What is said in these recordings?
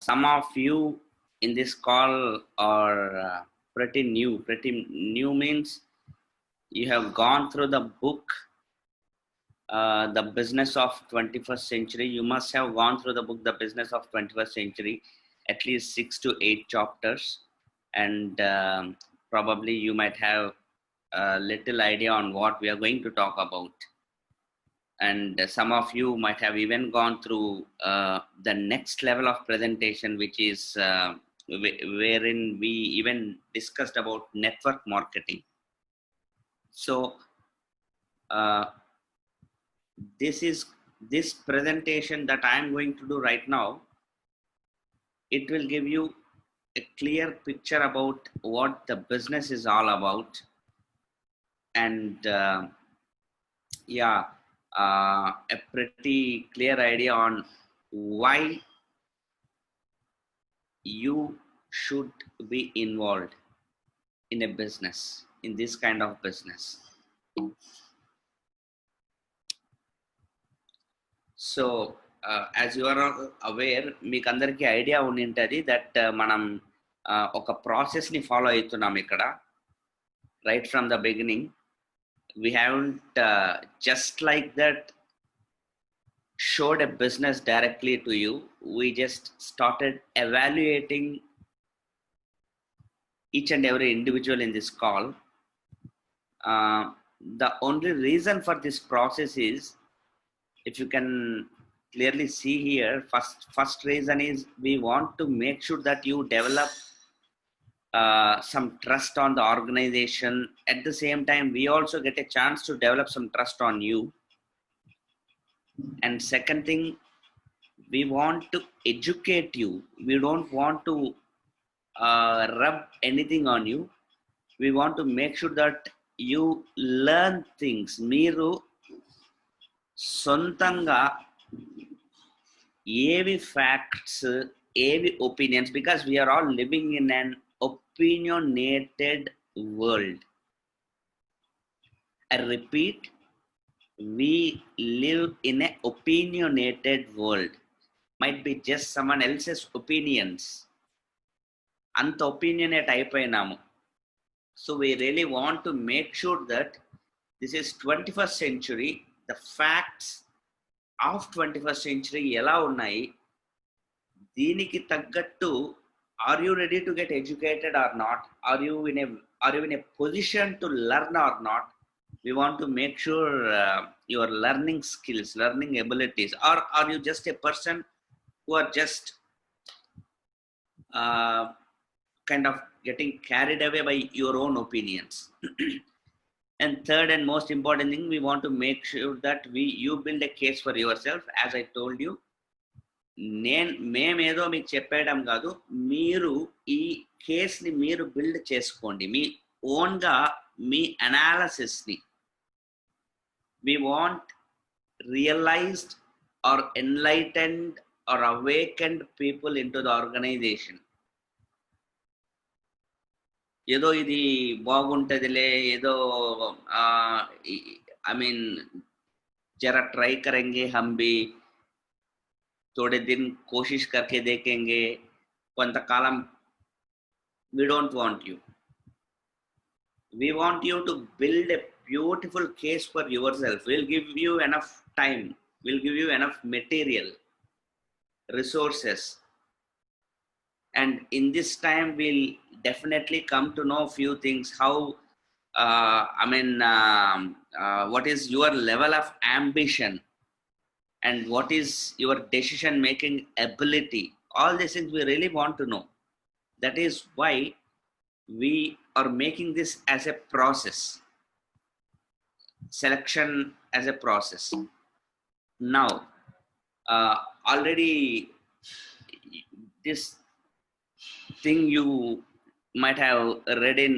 Some of you in this call are pretty new. Pretty new means you have gone through the book, The Business of 21st Century. You must have gone through the book, The Business of 21st Century, at least 6 to 8 chapters. And probably you might have a little idea on what we are going to talk about. And some of you might have even gone through the next level of presentation, which is wherein we even discussed about network marketing. So this presentation that I am going to do right now, it will give you a clear picture about what the business is all about. And a pretty clear idea on why you should be involved in a business, in this kind of business. So as you are aware, మీకు అందరికీ idea ఉండి ఉంటుంది that మనం ఒక ప్రాసెస్ని follow అవుతున్నాం ఇక్కడ. Right from the beginning we haven't just like that showed a business directly to you. We just started evaluating each and every individual in this call. The only reason for this process is, if you can clearly see here, first reason is we want to make sure that you develop some trust on the organization. At the same time, we also get a chance to develop some trust on you. And second thing, we want to educate you. We don't want to rub anything on you. We want to make sure that you learn things. Meeru sontanga ఏవి facts, ఏవి opinions, because we are all living in an opinionated world. I repeat, we live in an opinionated world. Might be just someone else's opinions. అంత opinionate అయిపోయినాము. So we really want to make sure that this is 21st century. The facts of 21st century ఎలా ఉన్నాయి, దీనికి తగ్గట్టు are you ready to get educated or not? Are you in a position to learn or not? We want to make sure your learning skills, learning abilities, or are you just a person who are just kind of getting carried away by your own opinions? And third and most important thing, we want to make sure that you build a case for yourself. As I told you, మేమేదో మీకు చెప్పేయడం కాదు, మీరు ఈ కేస్ని మీరు build చేసుకోండి మీ ఓన్గా, మీ అనాలిసిస్ని. We want realized or enlightened or awakened people into the organization. ఏదో ఇది బాగుంటుందిలే, ఏదో I mean जरा ट्राई करेंगे हम भी, थोड़े दिन कोशिश करके देखेंगे, కొంతకాలం. We don't want you. We want you to build a beautiful case for yourself. We'll give you enough time. We'll give you enough material, resources. And in this time, we'll definitely come to know few things. How, what is your level of ambition? And what is your decision making ability? All these things we really want to know. That is why we are making this as a process, selection as a process. Now already this thing you might have read in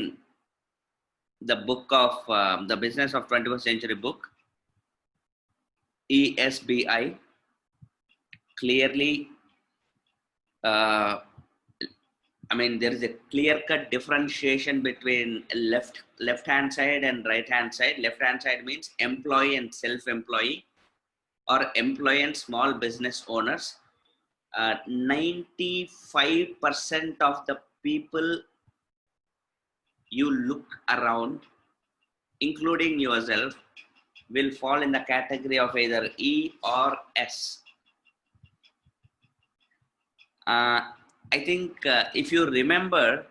the book of The Business of 21st Century book, ESBI. Clearly there is a clear-cut differentiation between left hand side and right hand side. Left hand side means employee and self-employee, or employee and small business owners. 95% of the people you look around, including yourself, will fall in the category of either E or S. I think if you remember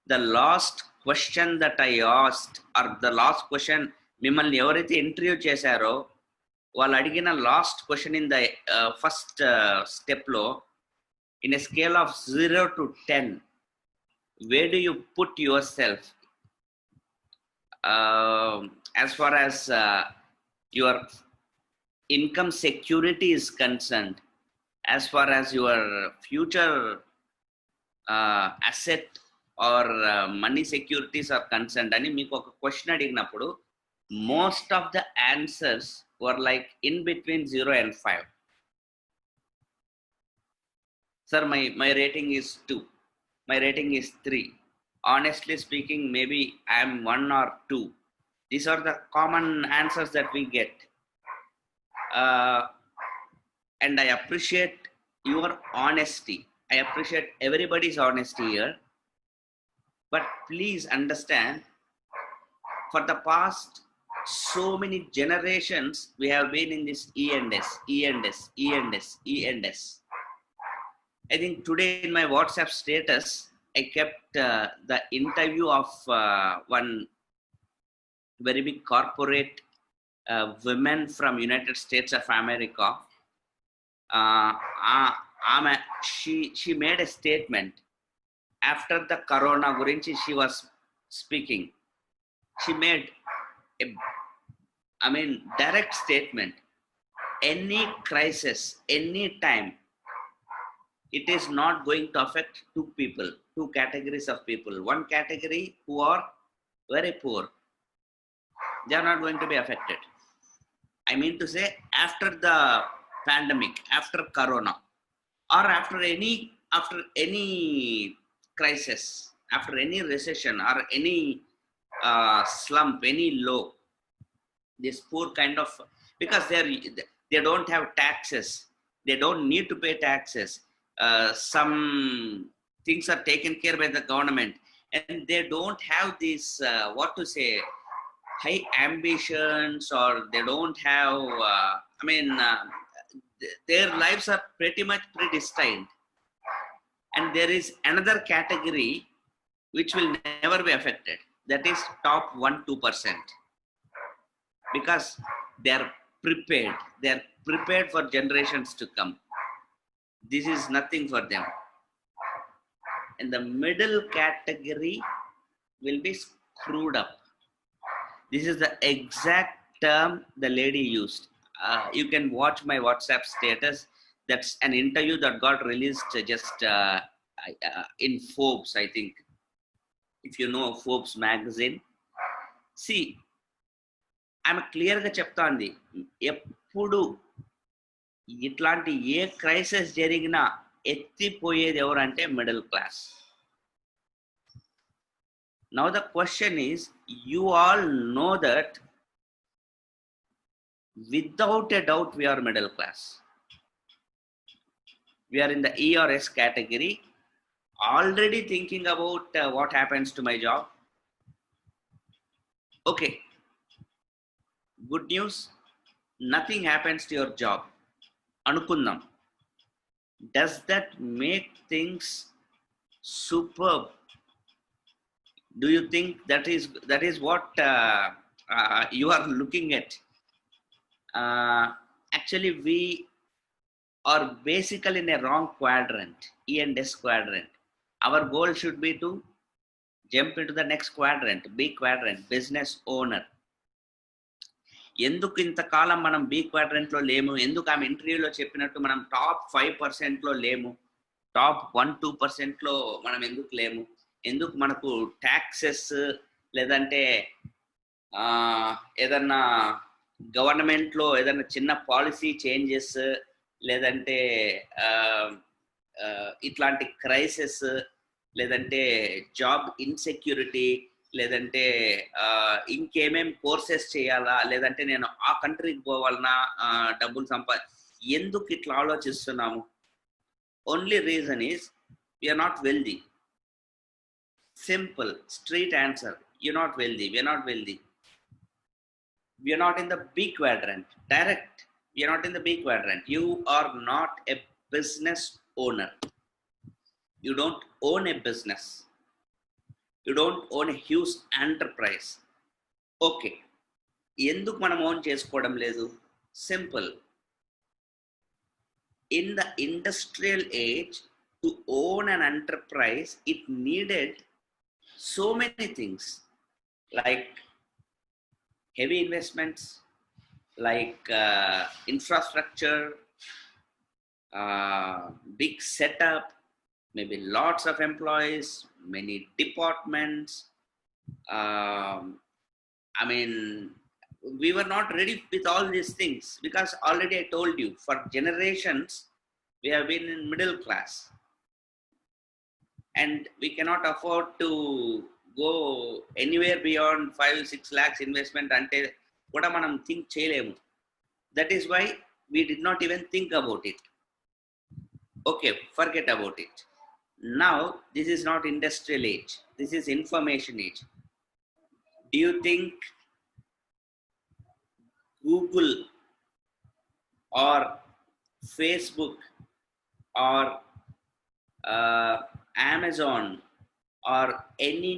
the last question that I asked, or the last question మిమ్మల్ని ఎవరైతే interview చేశారో వాళ్ళు అడిగిన last question in the first స్టెప్లో, in a scale of 0 to 10, where do you put yourself as far as your income security is concerned, as far as your future asset or money securities are concerned అని మీకు ఒక question అడిగినప్పుడు most of the answers were like in between 0 and 5. Sir, my rating is 2, my rating is 3. Honestly speaking, maybe I am 1 or 2. These are the common answers that we get, and I appreciate your honesty. I appreciate everybody's honesty here, but please understand, for the past so many generations we have been in this E and S, E and S, E and S, E and S. I think today in my WhatsApp status I kept the interview of one very big corporate women from United States of America. She made a statement after the corona gurinchi she was speaking. She made a direct statement. Any crisis, any time, it is not going to affect two categories of people. One category who are very poor, they are not going to be affected. I mean to say, after the pandemic, after corona, or after any crisis, after any recession or any slump, any low, this poor kind of, because they don't have taxes, they don't need to pay taxes, some things are taken care by the government, and they don't have these high ambitions, or they don't have their lives are pretty much predestined. And there is another category which will never be affected, that is top 1-2%, because they are prepared for generations to come. This is nothing for them. And the middle category will be screwed up. This is the exact term the lady used. You can watch my WhatsApp status. That's an interview that got released just in Forbes, I think. If you know Forbes magazine. See, ఆమె క్లియర్గా చెప్తాంది, ఎప్పుడు ఇట్లాంటి ఏ crisis జరిగినా ఎత్తిపోయేది ఎవరంటే middle class. Now the question is, you all know that without a doubt we are middle class. We are in the E or S category, already thinking about what happens to my job. Okay, good news, nothing happens to your job anukundam. Does that make things superb? Do you think that is what you are looking at? Actually, we are basically in a wrong quadrant, E and S quadrant. Our goal should be to jump into the next quadrant, B quadrant, business owner. ఎందుకు ఇంతకాలం మనం B క్వాడ్రంట్లో లేము? ఎందుకు ఆమె ఇంటర్వ్యూలో చెప్పినట్టు మనం top 5%లో లేము? టాప్ 1-2%లో మనం ఎందుకు లేము? ఎందుకు మనకు ట్యాక్సెస్, లేదంటే ఏదన్నా గవర్నమెంట్లో ఏదన్నా చిన్న పాలసీ చేంజెస్, లేదంటే ఇట్లాంటి క్రైసిస్, లేదంటే జాబ్ ఇన్సెక్యూరిటీ, లేదంటే ఇంకేమేం కోర్సెస్ చేయాలా, లేదంటే నేను ఆ కంట్రీకి పోవాలన్నా డబ్బులు ఎందుకు ఇట్లా ఆలోచిస్తున్నాము? Only reason is we are not wealthy. Simple straight answer, you're not wealthy, we're not wealthy. We are not in the B quadrant. Direct, we are not in the B quadrant. You are not a business owner. You don't own a business. You don't own a huge enterprise. Okay, ఎందుకు మనం own చేసుకోవడం లేదు? Simple. In the industrial age, to own an enterprise, it needed so many things, like heavy investments, like infrastructure, big setup, maybe lots of employees, many departments. I mean, we were not ready with all these things, because already I told you, for generations we have been in middle class, and we cannot afford to go anywhere beyond 5-6 lakhs investment ante kuda manam think cheyalemu. That is why we did not even think about it. Okay, forget about it. Now this is not industrial age, this is information age. Do you think Google or Facebook or Amazon or any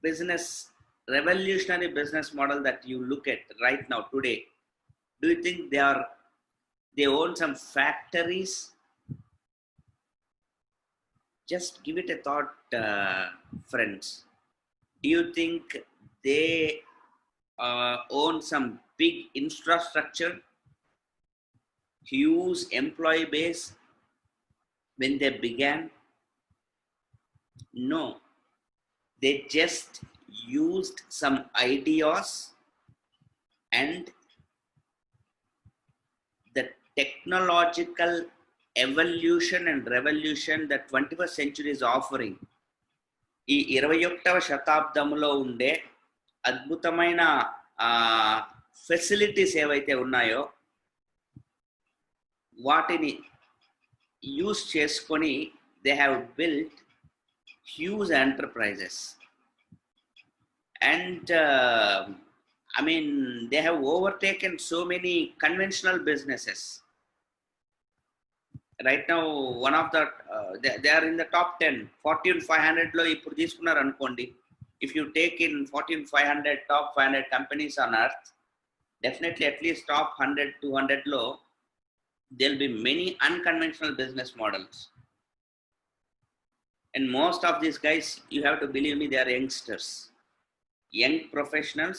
business, revolutionary business model that you look at right now today, do you think they own some factories? Just give it a thought, friends. Do you think they own some big infrastructure, huge employee base when they began? No, they just used some ideas, and the technological evolution and revolution that 21st century is offering, ఈ 21వ శతాబ్దంలో ఉండే అద్భుతమైన facilities ఏవైతే ఉన్నాయో వాటిని use చేసుకొని they have built huge enterprises, and I mean, they have overtaken so many conventional businesses. Right now, one of the they are in the top 10. Fortune 500 lo ippudu teeskunnaru anukondi. If you take in Fortune 500 top 500 companies on earth, definitely at least top 100 200 lo there'll be many unconventional business models. And most of these guys, you have to believe me, they are youngsters, young professionals.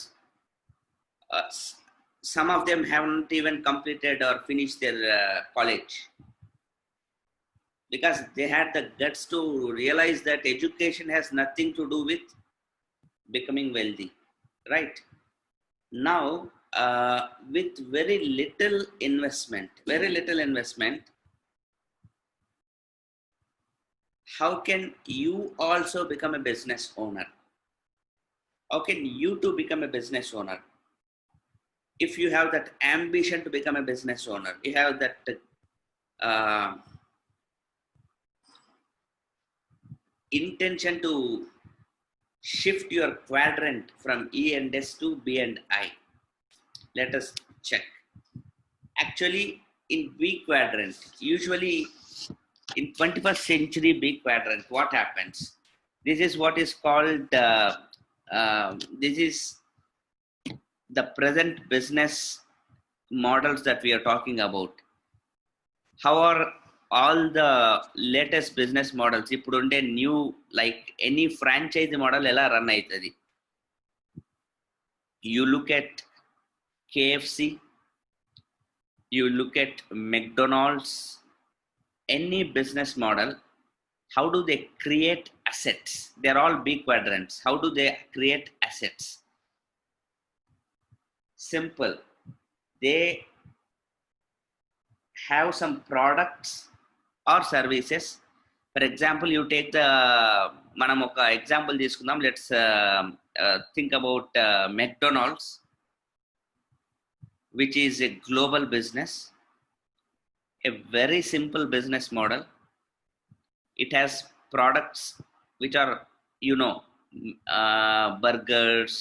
Some of them haven't even completed or finished their college, because they had the guts to realize that education has nothing to do with becoming wealthy. Right now, with very little investment, how can you also become a business owner? How can you too become a business owner? If you have that ambition to become a business owner, you have that intention to shift your quadrant from E and S to B and I. Let us check. Actually, in B quadrant, usually in 21st century B quadrant, what happens? This is what is called, this is the present business models that we are talking about. How are all the latest business models? Ippudu unde new, like any franchise model ela run aitadi. You look at KFC, you look at McDonald's, any business model, how do they create assets? They're all big quadrants. How do they create assets? Simple. They have some products or services. For example, you take the manam oka example తీసుకుందాం. Let's think about McDonald's, which is a global business. a very simple business model. It has products which are, burgers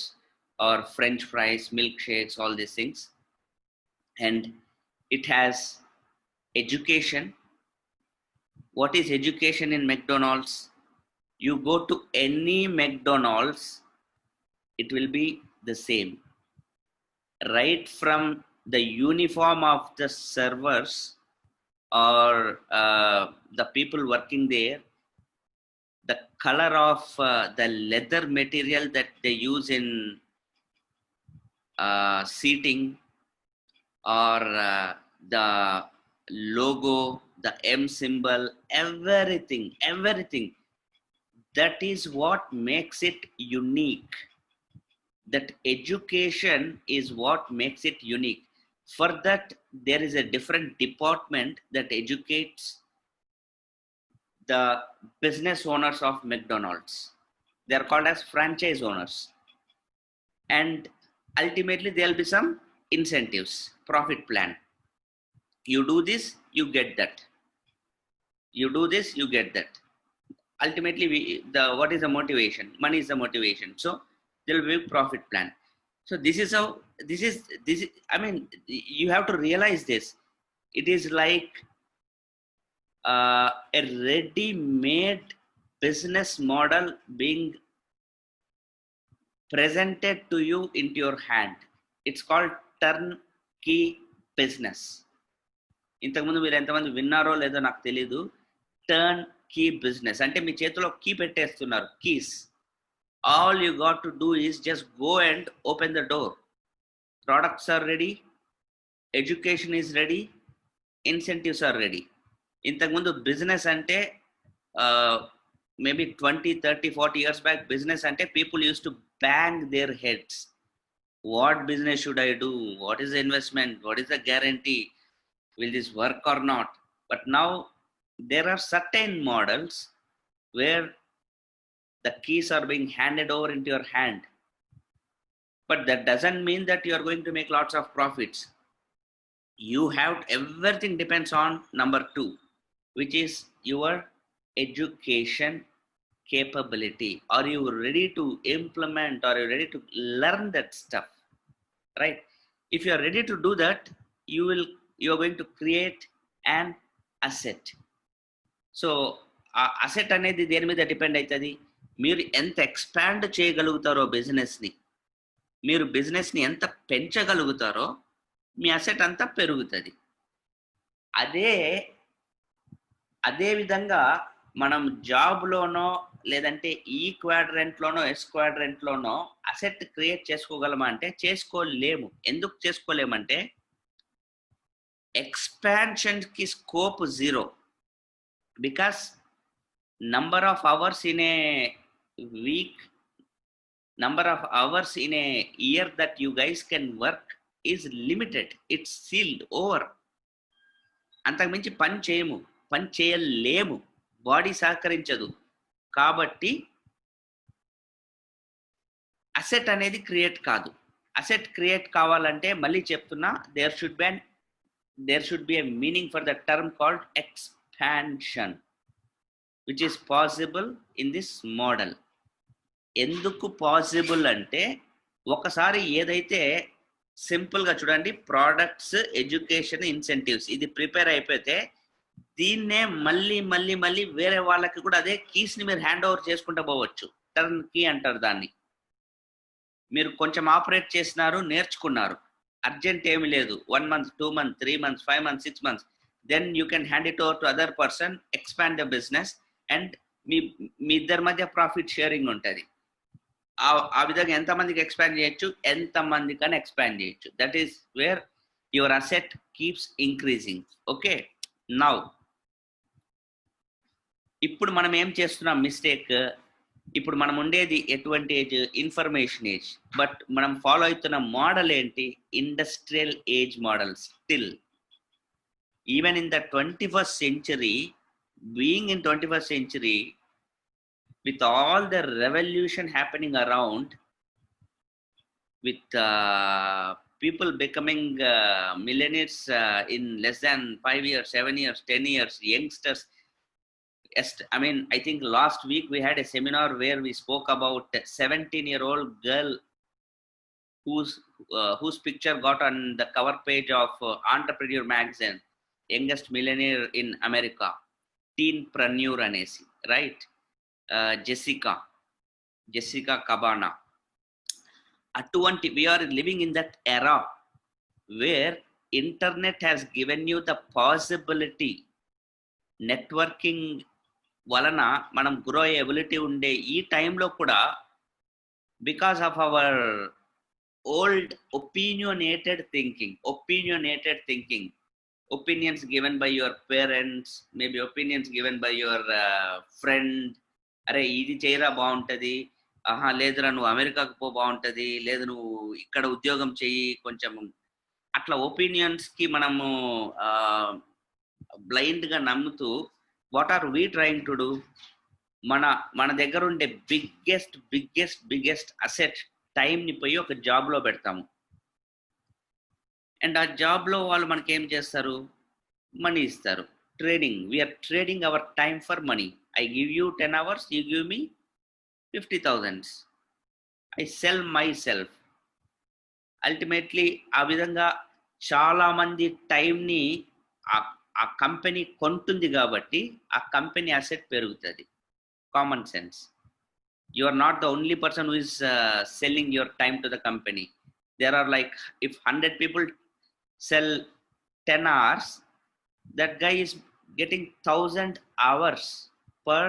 or French fries, milkshakes, all these things. And it has education. What is education in McDonald's? You go to any McDonald's, it will be the same. Right from the uniform of the servers or the people working there, the color of the leather material that they use in seating, or the logo, the M symbol, everything. That is what makes it unique. That education is what makes it unique. For that, there is a different department that educates the business owners of McDonald's. They are called as franchise owners. And ultimately, there will be some incentives, profit plan. You do this, you get that. You do this, you get that. Ultimately, what is the motivation? Money is the motivation. So there will be a profit plan. So this is how, this is, I mean, you have to realize this. It is like a ready-made business model being presented to you into your hand. It's called turnkey business. ఇంతకుముందు మీరు ఎంతమంది విన్నారో లేదో నాకు తెలీదు. Turn key business అంటే మీ చేతిలో key పెట్టేస్తున్నారు, keys. All you got to do is just go and open the door. Products are ready, education is ready, incentives are ready. ఇంతకుముందు బిజినెస్ అంటే maybe 20, 30, 40 years back, business ante people used to bang their heads. What business should I do? What is the investment? What is the guarantee? Will this work or not? But now there are certain models where the keys are being handed over into your hand. But that doesn't mean that you are going to make lots of profits. You have, everything depends on number 2, which is your education capability. Are you ready to implement? Are you ready to learn that stuff? Right? If you are ready to do that, you are going to create an asset. So asset అనేది దేని మీద depend అవుతుంది? మీరు ఎంత expand చేయగలుగుతారో బిజినెస్ని, మీరు బిజినెస్ని ఎంత పెంచగలుగుతారో మీ అసెట్ అంతా పెరుగుతుంది. అదే విధంగా మనం జాబ్లోనో లేదంటే ఈ క్వాడ్రెంట్లోనో ఎస్ క్వాడ్రెంట్లోనో అసెట్ క్రియేట్ చేసుకోగలమా అంటే చేసుకోలేము. ఎందుకు చేసుకోలేమంటే ఎక్స్పాన్షన్కి scope 0. Because number of hours in a week, number of hours in a year that you guys can work is limited. It's sealed over. అంతకుమించి పని చేయలేము, బాడీ సహకరించదు. కాబట్టి అసెట్ అనేది క్రియేట్ కాదు. అసెట్ క్రియేట్ కావాలంటే మళ్ళీ చెప్తున్నా, there should be a meaning for the term called expansion, which is possible in this model. ఎందుకు పాసిబుల్ అంటే, ఒకసారి ఏదైతే సింపుల్గా చూడండి, ప్రోడక్ట్స్, ఎడ్యుకేషన్, ఇన్సెంటివ్స్, ఇది ప్రిపేర్ అయిపోతే దీన్నే మళ్ళీ వేరే వాళ్ళకి కూడా అదే కీస్ని మీరు హ్యాండ్ ఓవర్ చేసుకుంటూ పోవచ్చు. టర్న్ కీ అంటారు దాన్ని. మీరు కొంచెం ఆపరేట్ చేసినారు, నేర్చుకున్నారు, అర్జెంట్ ఏమి లేదు, 1 month, 2 months, 3 months, 5 months, 6 months, then you can hand it over to other person, expand the business, and మీ ఇద్దరి మధ్య ప్రాఫిట్ షేరింగ్ ఉంటుంది. ఆ విధంగా ఎంతమందికి ఎక్స్పాండ్ చేయొచ్చు, ఎంతమందికని ఎక్స్పాండ్ చేయొచ్చు. That is where your asset keeps increasing. Okay, now ఇప్పుడు మనం ఏం చేస్తున్నాం మిస్టేక్? ఇప్పుడు మనం ఉండేది ఎటువంటి ఏజ్? Information age. బట్ మనం ఫాలో అవుతున్న మోడల్ ఏంటి? Industrial age model. Still even in the 21st century, being in 21st century, with all the revolution happening around, with people becoming millionaires in less than 5 years, 7 years, 10 years, youngsters. I mean, I think last week we had a seminar where we spoke about a 17-year-old girl whose picture got on the cover page of Entrepreneur magazine, youngest millionaire in America, teenpreneur anesi, right? Jessica Cabana. We are living in that era where internet has given you the possibility, networking వలన మనం grow అయ్యే ability ఉండే ఈ టైంలో కూడా, because of our old opinionated thinking, opinions given by your parents, maybe opinions given by your friend, అరే ఇది చేయరా బాగుంటుంది, ఆహా లేదురా నువ్వు అమెరికాకు పో బాగుంటుంది, లేదు నువ్వు ఇక్కడ ఉద్యోగం చెయ్యి, కొంచెం అట్లా ఒపీనియన్స్కి మనము బ్లైండ్గా నమ్ముతూ, what are we trying to do? మన దగ్గర ఉండే బిగ్గెస్ట్ అసెట్ టైంని పోయి ఒక జాబ్లో పెడతాము. అండ్ ఆ జాబ్లో వాళ్ళు మనకి ఏం చేస్తారు? మనీ ఇస్తారు. Trading, we're trading our time for money. I give you 10 hours, you give me 50,000. I sell myself. Ultimately, ఆ విధంగా చాలా మంది టైంని ఆ కంపెనీ కొంటుంది కాబట్టి ఆ కంపెనీ అసెట్ పెరుగుతుంది. Common sense. You are not the only person who is selling your time to the company. There are like, if 100 people sell 10 hours, that guy is getting 1,000 hours per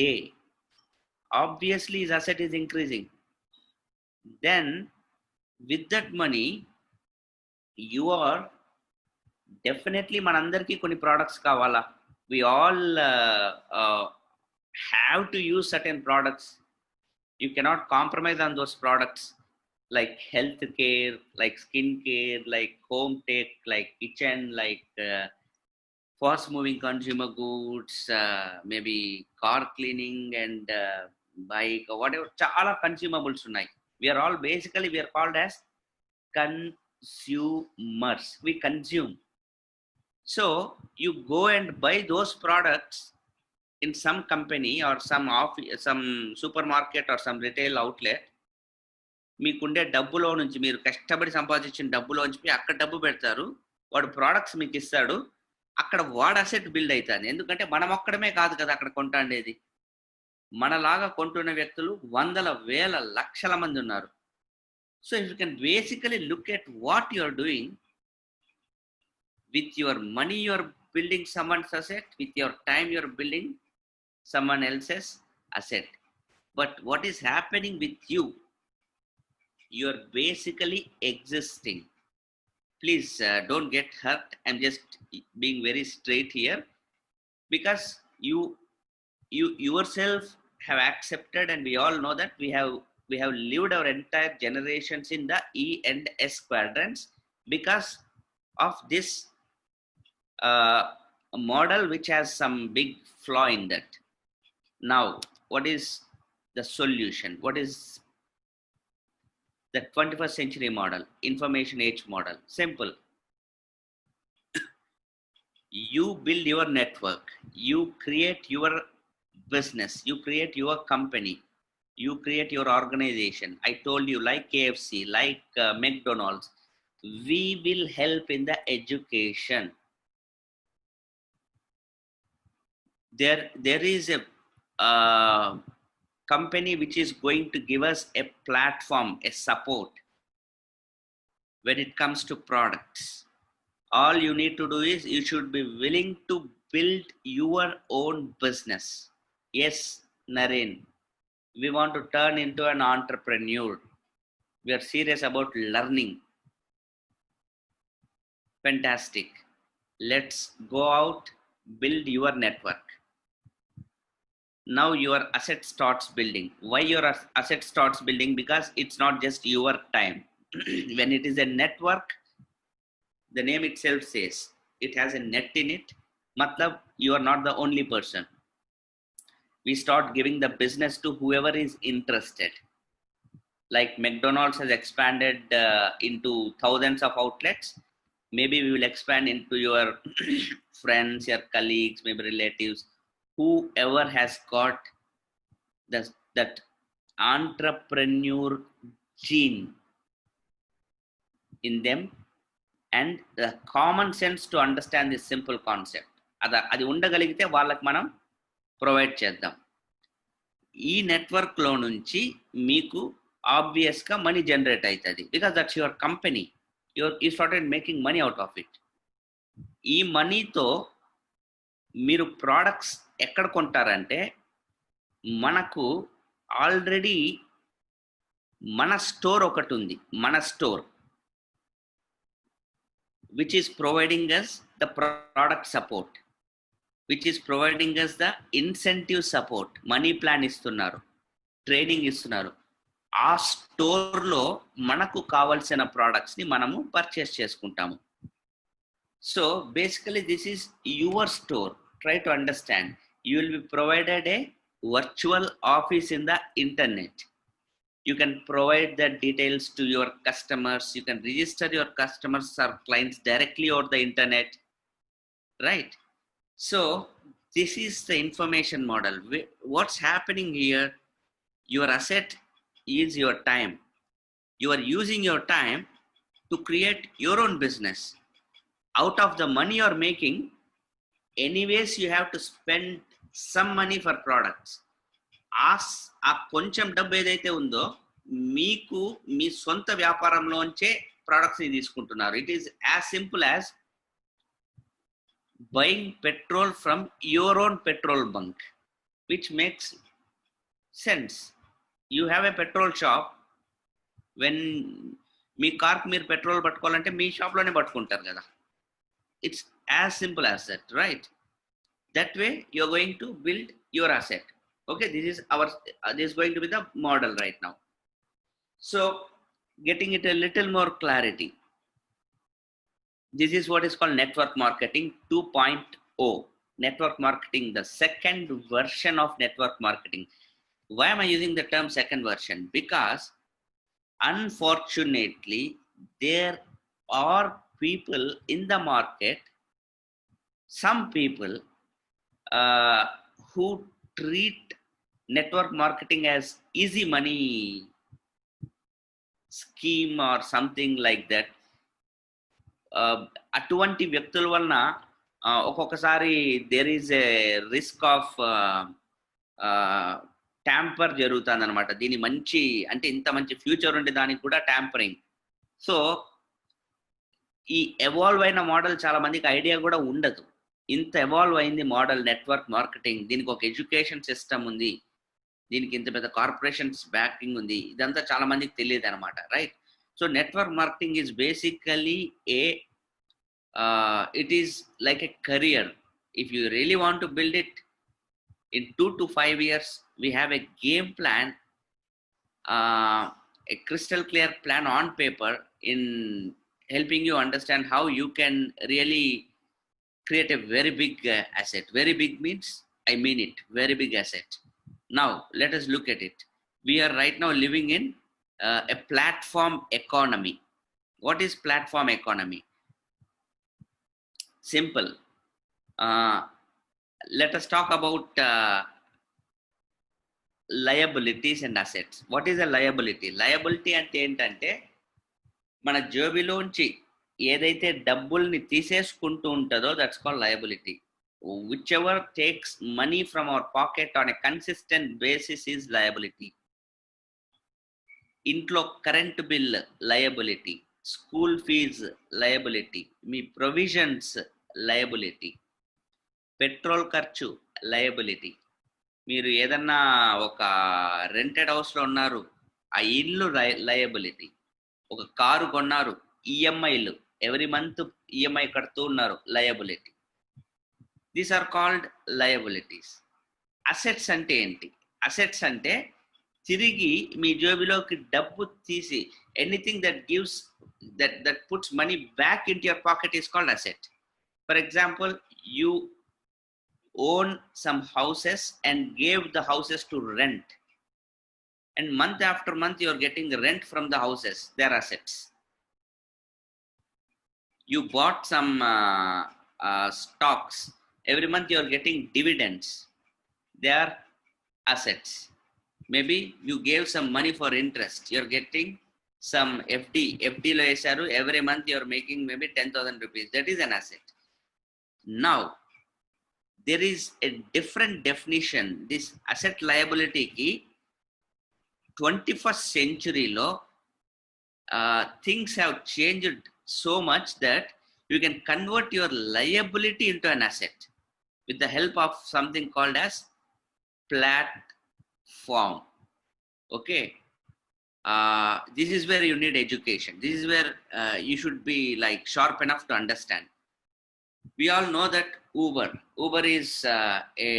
day. Obviously his asset is increasing. Then with that money you are definitely, manandarki konni products kavala, we all have to use certain products. You cannot compromise on those products, like health care, like skin care, like home tech, like kitchen, like fast moving consumer goods, maybe car cleaning and bike or whatever, chala consumables unnai. We are all basically, we are called as consumers. We consume. So you go and buy those products in some company or some supermarket or some retail outlet. మీకుండే డబ్బులో నుంచి, మీరు కష్టపడి సంపాదించిన డబ్బులో నుంచి అక్కడ డబ్బు పెడతారు, వాడు ప్రోడక్ట్స్ మీకు ఇస్తాడు, అక్కడ వాడు అసెట్ బిల్డ్ అవుతుంది. ఎందుకంటే మనం ఒక్కడమే కాదు కదా అక్కడ కొంటాండేది, మనలాగా కొంటున్న వ్యక్తులు వందల వేల లక్షల మంది ఉన్నారు. So if you can basically look at what you are doing with your money, you are building someone's asset. With your time, you are building someone else's asset. But what is happening with you? You are basically existing. Please don't get hurt. I'm just being very straight here, because you yourself have accepted, and we all know that we have lived our entire generations in the E and S quadrants because of this a model which has some big flaw in that. Now, what is the solution? What is the 21st century model, information age model? Simple. You build your network, you create your business, you create your company, you create your organization. I told you, like KFC, like McDonald's, we will help in the education. There is a company which is going to give us a platform, a support when it comes to products. All you need to do is you should be willing to build your own business. Yes, Naren, we want to turn into an entrepreneur. We are serious about learning. Fantastic. Let's go out, build your network. Now your asset starts building. Why your asset starts building? Because it's not just your time. When it is a network, the name itself says it has a net in it. Matlab, you are not the only person. We start giving the business to whoever is interested. like McDonald's has expanded into thousands of outlets. Maybe we will expand into your friends, your colleagues, maybe relatives, whoever has got that entrepreneur gene in them and the common sense to understand this simple concept. అది ఉండగలిగితే వాళ్ళకి మనం provide చేద్దాం. ఈ నెట్వర్క్లో నుంచి మీకు ఆబ్వియస్గా మనీ జనరేట్ అవుతుంది, because that's your company. You started making money out of it. ఈ మనీతో మీరు ప్రోడక్ట్స్ ఎక్కడ కొంటారంటే, మనకు ఆల్రెడీ మన స్టోర్ ఒకటి ఉంది, మన store which is providing us the product support, which is providing us the incentive support. Money plan ఇస్తున్నారు, ట్రైనింగ్ ఇస్తున్నారు. ఆ స్టోర్లో మనకు కావాల్సిన ప్రోడక్ట్స్ని మనము పర్చేస్ చేసుకుంటాము. So basically this is your store. Try to understand. You will be provided A virtual office in the internet. You can provide the details to your customers. You can register your customers or clients directly over the internet, right? So this is the information model. What's happening here? Your asset is your time. You are using your time to create your own business. Out of the money you are making, anyways you have to spend some money for products. ఆ కొంచెం డబ్బు ఏదైతే ఉందో మీకు మీ సొంత వ్యాపారంలోంచే ప్రోడక్ట్స్ని తీసుకుంటున్నారు. It is as simple as buying petrol from your own petrol bunk, which makes sense. You have a petrol shop. When మీ కార్కి మీరు పెట్రోల్ పట్టుకోవాలంటే మీ షాప్లోనే పట్టుకుంటారు కదా. It's as simple as that, right? That way you are going to build your asset. Okay, this is going to be the model right now. So getting it a little more clarity, this is what is called network marketing 2.0. Network marketing, the second version of network marketing. Why am I using the term second version? Because unfortunately there are people in the market, some people who treat network marketing as easy money scheme or something like that. అటువంటి వ్యక్తుల వలన ఒక్కొక్కసారి there is a risk of tamper జరుగుతుంది అనమాట. దీని మంచి అంటే ఇంత మంచి ఫ్యూచర్ ఉండే దానికి కూడా ట్యాంపరింగ్. సో ఈ ఎవాల్వ్ అయిన మోడల్ చాలా మందికి ఐడియా కూడా ఉండదు. ఇంత ఎవాల్వ్ అయింది మోడల్ నెట్వర్క్ మార్కెటింగ్. దీనికి ఒక ఎడ్యుకేషన్ సిస్టమ్ ఉంది, దీనికి ఇంత పెద్ద కార్పొరేషన్స్ బ్యాకింగ్ ఉంది. ఇదంతా చాలా మందికి తెలియదు అనమాట, right? So network marketing is basically it is like a career. If you really want to build it in 2 to 5 years, we have a game plan, a crystal clear plan on paper in helping you understand how you can really create a very big asset. Very big means, I mean it, very big asset. Now let us look at it. We are right now living in a platform economy. What is platform economy? Simple. Let us talk about liabilities and assets. What is a liability? Liability అంటే ఏంటంటే మన జేబులోంచి ఏదైతే డబ్బుల్ని తీసేసుకుంటూ ఉంటుందో that's called liability. whichever takes money from our pocket on a consistent basis is liability. ఇంట్లో current bill liability, school fee liability, మీ provisions liability, petrol ఖర్చు లయబిలిటీ. మీరు ఏదన్నా ఒక రెంటెడ్ హౌస్లో ఉన్నారు, ఆ ఇల్లు లయబిలిటీ. ఒక కారు కొన్నారు, ఈఎంఐలు ఎవ్రీ మంత్ ఈఎంఐ కడుతూ ఉన్నారు, liability. These are called liabilities. Assets అంటే ఏంటి? అసెట్స్ అంటే తిరిగి మీ జేబులోకి డబ్బు తీసి anything that gives that puts money back into your pocket is called asset. For example, you own some houses and gave the houses to rent. and month after month you are getting rent from the houses. They are assets. You bought some stocks. Every month you are getting dividends. They are assets. Maybe you gave some money for interest. You are getting some FD. FD lo esaru. Every month you are making maybe 10,000 rupees. That is an asset. Now, there is a different definition. This asset liability ki 21st century lo things have changed so much that you can convert your liability into an asset with the help of something called as platform. Okay. This is where you need education. This is where you should be like sharp enough to understand. We all know that Uber is a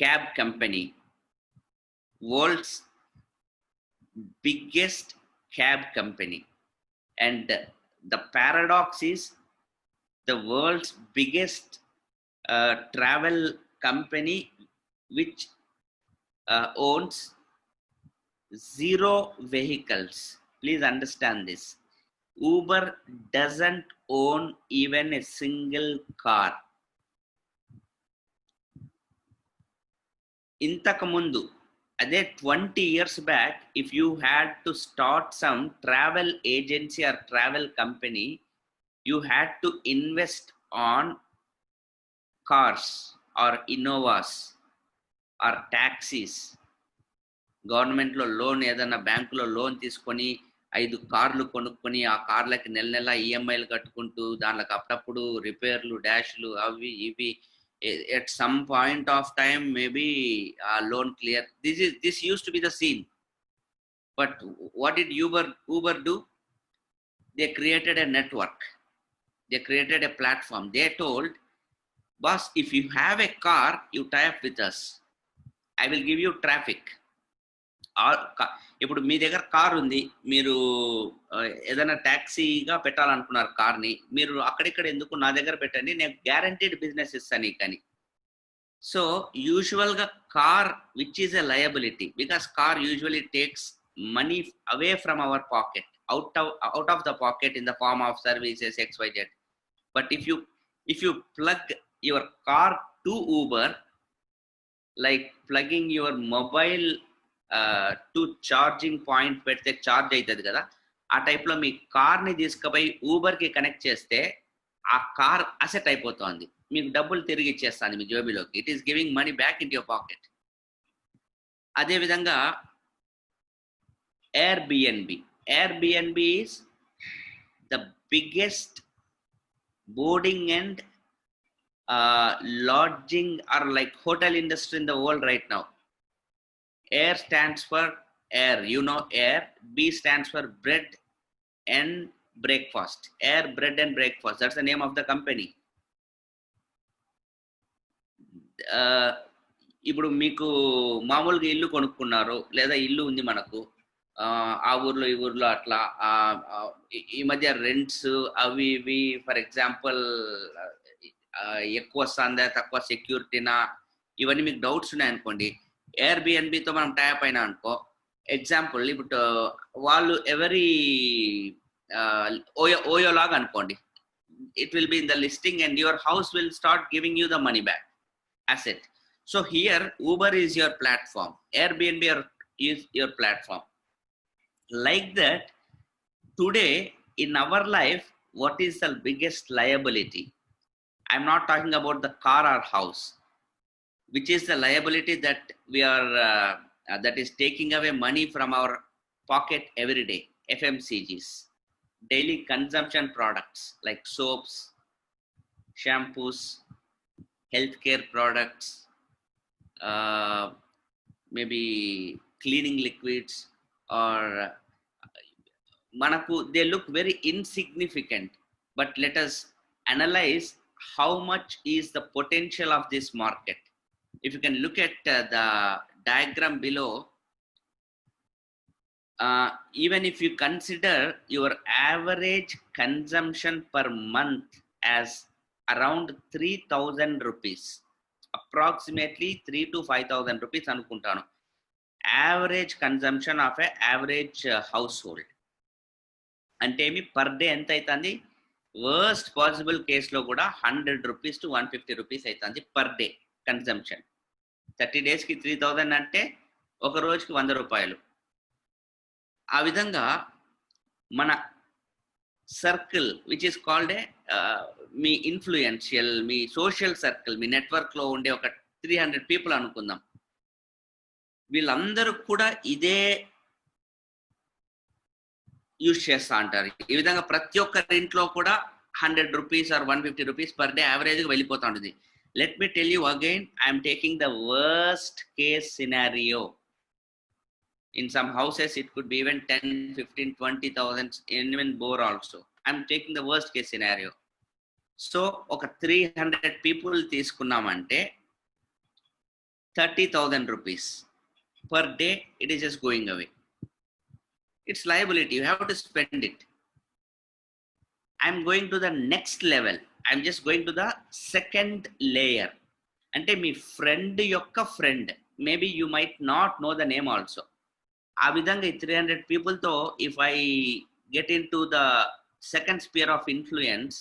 cab company, world's biggest cab company. And the paradox is the world's biggest travel company which owns 0 vehicles. Please understand this. Uber doesn't own even a single car. Intaku mundu, అదే 20 years back, if you had to start some travel agency or travel company, you had to invest on cars or Innovas or taxis. Government లో loan, ఏదైనా బ్యాంకులో loan తీసుకొని 5 కార్లు కొనుక్కొని ఆ కార్లకి నెల నెల ఈఎంఐలు కట్టుకుంటూ దానికి అప్పుడప్పుడు రిపేర్లు డాష్లు అవి ఇవి, at some point of time maybe loan clear. This used to be the scene. But what did Uber do? They created a network. They created a platform. They told, boss, if you have a car, you tie up with us. I will give you traffic. ఇప్పుడు మీ దగ్గర car ఉంది, మీరు ఏదైనా ట్యాక్సీగా పెట్టాలనుకున్నారు కార్ని, మీరు అక్కడిక్కడ ఎందుకు నా దగ్గర పెట్టండి, నేను గ్యారంటీడ్ బిజినెస్ ఇస్తాను కానీ. సో యూజువల్గా car which is a liability, because car usually takes money away from our pocket, out of the pocket in the form of services XYZ. But if you plug your car to Uber, like plugging your mobile to charging point పెడితే charge అవుతుంది కదా, ఆ టైప్లో మీ కార్ని తీసుకుపోయి ఊబర్కి connect చేస్తే ఆ car asset అయిపోతుంది, మీకు డబ్బులు తిరిగి ఇచ్చేస్తాను మీ జోబీలోకి. It is giving money back in your pocket. అదేవిధంగా Airbnb is the biggest boarding and lodging or like hotel industry in the world right now. Air stands for air, you know air. B stands for bread and breakfast. Air, bread and breakfast. That's the name of the company. ఇప్పుడు మీకు మామూలుగా ఇల్లు కొనుక్కున్నారు, లేదా ఇల్లు ఉంది మనకు ఆ ఊర్లో ఈ ఊర్లో అట్లా, ఈ మధ్య రెంట్స్ అవి ఇవి ఫర్ ఎగ్జాంపుల్ ఎక్కువ వస్తుందా తక్కువ సెక్యూరిటీనా, ఇవన్నీ మీకు డౌట్స్ ఉన్నాయనుకోండి, ఎయిర్బిఎన్బితో మనం టైప్ అయినా అనుకో. ఎగ్జాంపుల్ ఇప్పుడు వాళ్ళు ఎవరి ఓయో లాగా అనుకోండి, it will be in the listing and your house will start giving you the money back asset. So here Uber is your platform, Airbnb is your platform. Like that, today in our life, what is the biggest liability? I'm not talking about the car or house, which is the liability that we are that is taking away money from our pocket every day. FMCGs, daily consumption products like soaps, shampoos, healthcare products, maybe cleaning liquids, or manaku they look very insignificant, but let us analyze how much is the potential of this market. If you can look at the diagram below, even if you consider your average consumption per month as around 3,000 rupees, approximately 3 to 5,000 rupees అనుకుంటాను. Average consumption of a average household అంటే ఏమి per day ఎంత అవుతుంది? Worst possible కేసులో కూడా 100 rupees to 150 rupees అవుతుంది per day consumption. 30 డేస్కి 3,000 అంటే ఒక రోజుకి 100 రూపాయలు. ఆ విధంగా మన circle which is called a మీ ఇన్ఫ్లుయెన్షియల్, మీ సోషల్ సర్కిల్, మీ నెట్వర్క్లో ఉండే ఒక 300 పీపుల్ అనుకుందాం. వీళ్ళందరూ కూడా ఇదే యూజ్ చేస్తూ అంటారు. ఈ విధంగా ప్రతి ఒక్కరి ఇంట్లో కూడా 100 rupees or 150 rupees per day యావరేజ్గా వెళ్ళిపోతూ ఉంటుంది. Let me tell you again, I'm taking the worst case scenario. In some houses, it could be even 10, 15, 20,000, even more also. I'm taking the worst case scenario. So, ఒక 300 people తీసుకున్నామంటే 30,000 rupees per day, it is just going away. It's liability. You have to spend it. I'm going to the next level. I'm just going to the second layer. అంటే మీ friend యొక్క friend. Maybe you might not know the name also. ఆ విధంగా ఈ 300 పీపుల్తో if I get in to the second sphere of influence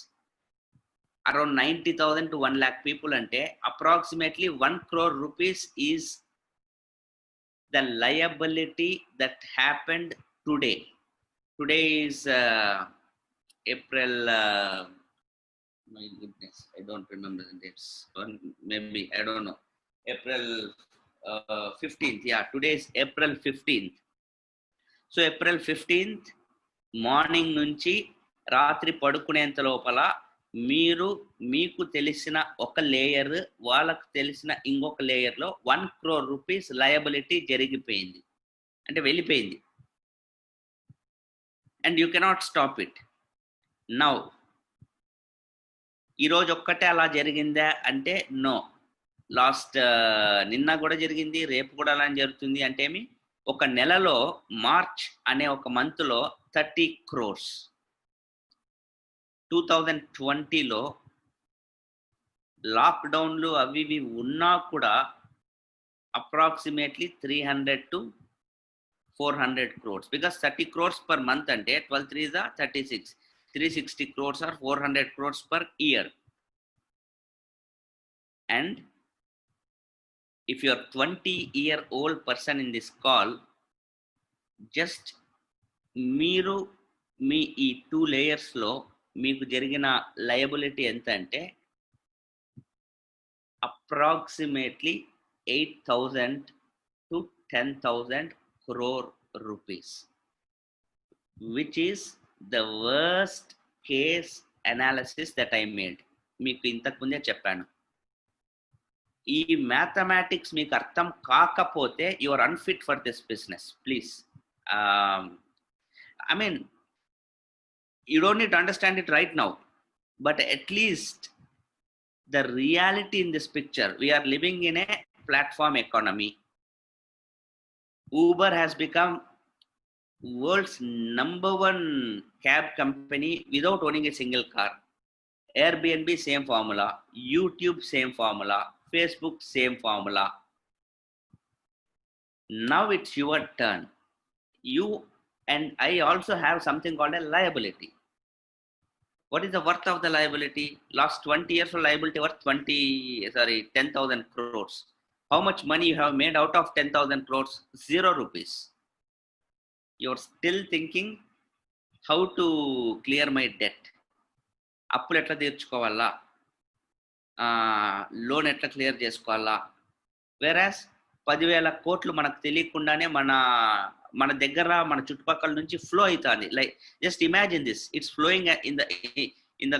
around 90,000 to 1 lakh people అంటే approximately 1 crore rupees is the liability that happened today. Today is April, my goodness, I don't remember the dates. Maybe, I don't know. April 15th. Yeah, today is April 15th. So April 15th morning నుంచి రాత్రి పడుకునేంత లోపల మీకు తెలిసిన ఒక layer, వాళ్ళకు తెలిసిన ఇంకొక లేయర్లో 1 crore rupees లయబిలిటీ జరిగిపోయింది, అంటే వెళ్ళిపోయింది. And you cannot stop it. Now ఈరోజు ఒక్కటే అలా జరిగిందా అంటే నో. లాస్ట్ నిన్న కూడా జరిగింది, రేపు కూడా అలా జరుగుతుంది. అంటే ఏమి, ఒక నెలలో మార్చ్ అనే ఒక మంత్లో 30 crores. 2020లో లాక్డౌన్లు అవి ఇవి ఉన్నా కూడా approximately 300 to 400 crores. Because 30 crores per month అంటే 12 3 36, 360 crores or 400 crores per year. And if you are 20-year-old person in this call, just మీరు మీ ఈ 2 layers-లో మీకు జరిగిన లయబిలిటీ ఎంత అంటే approximately 8,000 to 10,000 crore rupees, which is the worst case analysis that I made. మీకు ఇంతకు ముందే చెప్పాను. ఈ మ్యాథమెటిక్స్ మీకు అర్థం కాకపోతే you are unfit for this business. Please, I mean, you don't need to understand it right now, but at least the reality in this picture, we are living in a platform economy. Uber has become world's #1 cab company without owning a single car. Airbnb, same formula. YouTube, same formula. Facebook, same formula. Now it's your turn. You and I also have something called a liability. What is the worth of the liability? Last 20 years of liability worth 10,000 crores. How much money you have made out of 10,000 crores? 0 rupees. You're still thinking how to clear my debt. అప్పులు ఎట్లా తీర్చుకోవాలా, loan ఎట్లా clear చేసుకోవాలా. వెరాస్ 10,000 కోట్లు మనకు తెలియకుండానే మన దగ్గర మన చుట్టుపక్కల నుంచి ఫ్లో అవుతుంది. Like just imagine this, it's flowing in the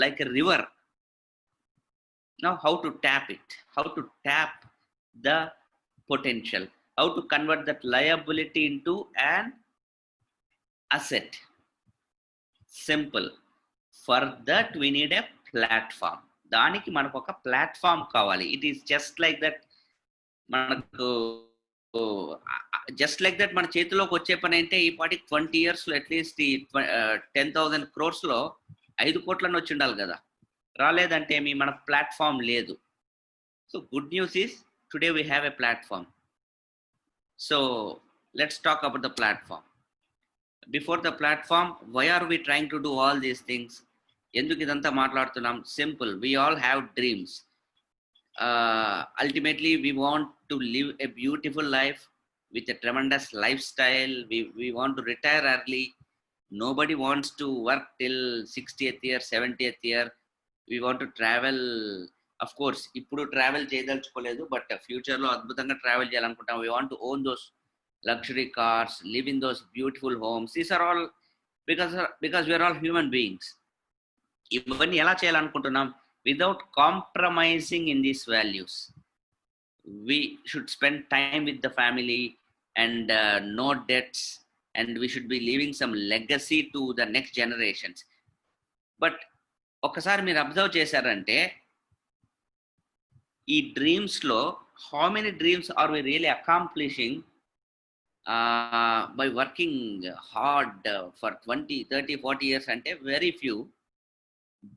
like a river. Now how to tap it, how to tap the potential, how to convert that liability into an asset. Simple. For that we need a platform. దానికి మనకు ఒక platform కావాలి. It is just like that. మనకు just like that మన చేతిలోకి వచ్చే పని అంటే ఈ పాటికి 20 yearsలో అట్లీస్ట్ ఈ 10,000 crores-లో 5 కోట్లను వచ్చి ఉండాలి కదా. రాలేదంటే మనకు ప్లాట్ఫామ్ లేదు. So good news is today we have a platform. So let's talk about the platform. Before the platform, why are we trying to do all these things? ఎందుకు ఇదంతా మాట్లాడుతున్నాం? Simple. We all have dreams. Ultimately, we want to live a beautiful life with a tremendous lifestyle. We want to retire early. Nobody wants to work till 60th year, 70th year. We want to travel. Of course, ఇప్పుడు travel చేయదలుచుకోలేదు, but ఫ్యూచర్లో అద్భుతంగా travel చేయాలనుకుంటాం. We want to own those luxury cars, live in those beautiful homes. These are all because we are all human beings. ఇవన్నీ ఎలా చేయాలనుకుంటున్నాం? Without compromising in these values. We should spend time with the family and no debts, and we should be leaving some legacy to the next generations. But ఒకసారి మీరు observe చేశారంటే ఈ డ్రీమ్స్లో how many dreams are we really accomplishing by working hard for 20, 30, 40 years అంటే very few.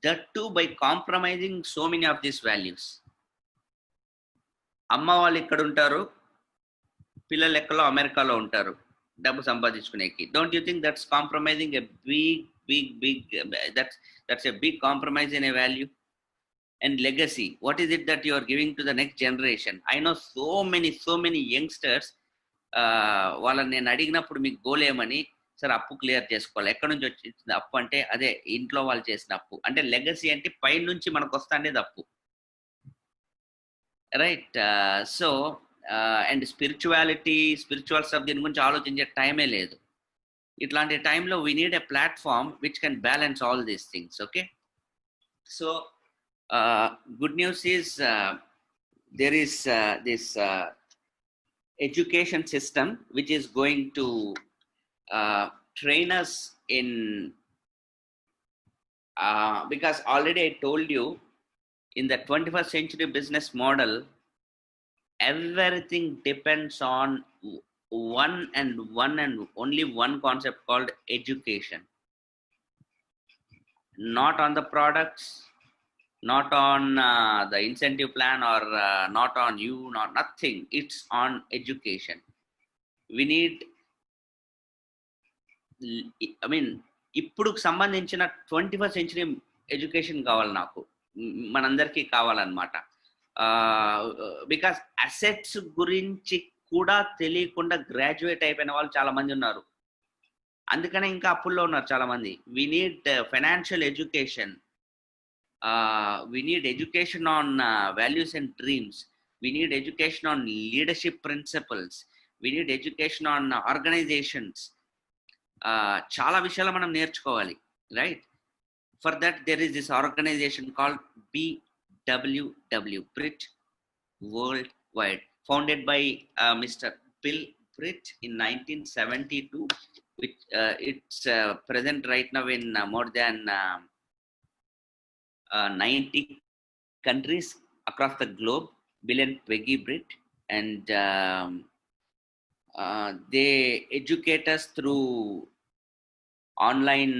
That too by compromising so many of these values. అమ్మ వాళ్ళు ఇక్కడ ఉంటారు, పిల్లలు ఎక్కడో అమెరికాలో ఉంటారు డబ్బు సంపాదించుకునేకి. Don't you think that's compromising a big that's a big compromise in a value? And legacy, what is it that you are giving to the next generation? I know so many youngsters, వాళ్ళని నేను అడిగినప్పుడు మీకు goal ఏమని, sir అప్పు clear చేసుకోవాలి. ఎక్కడి నుంచి వచ్చింది అప్పు అంటే అదే ఇంట్లో వాళ్ళు చేసిన అప్పు. అంటే లెగసీ అంటే పై నుంచి మనకు వస్తా అనేది అప్పు, right? So and spiritual stuff దీని గురించి ఆలోచించే టైమే లేదు. ఇట్లాంటి టైంలో we need a platform which can balance all these things. Okay, so good news is there is this education system which is going to train us in because already I told you, in the 21st century business model, everything depends on one and only one concept called education. Not on the products, not on the incentive plan, or not on you, not nothing. It's on education. We need, I mean, ఇప్పుడు సంబంధించిన 21st century education కావాలి నాకు, మనందరికీ కావాలన్నమాట. Because assets గురించి కూడా తెలియకుండా graduate అయిపోయిన వాళ్ళు చాలా మంది ఉన్నారు. అందుకనే ఇంకా అప్పుల్లో ఉన్నారు చాలా మంది. We need financial education. We need education on values and dreams. We need education on leadership principles. We need education on organizations. చాలా విషయాలు మనం నేర్చుకోవాలి, right? For that there is this organization called BWW, Brit Worldwide, founded by Mr. Bill Britt in 1972, which it's present right now in more than 90 countries across the globe. Bill and Peggy Britt, and they educate us through online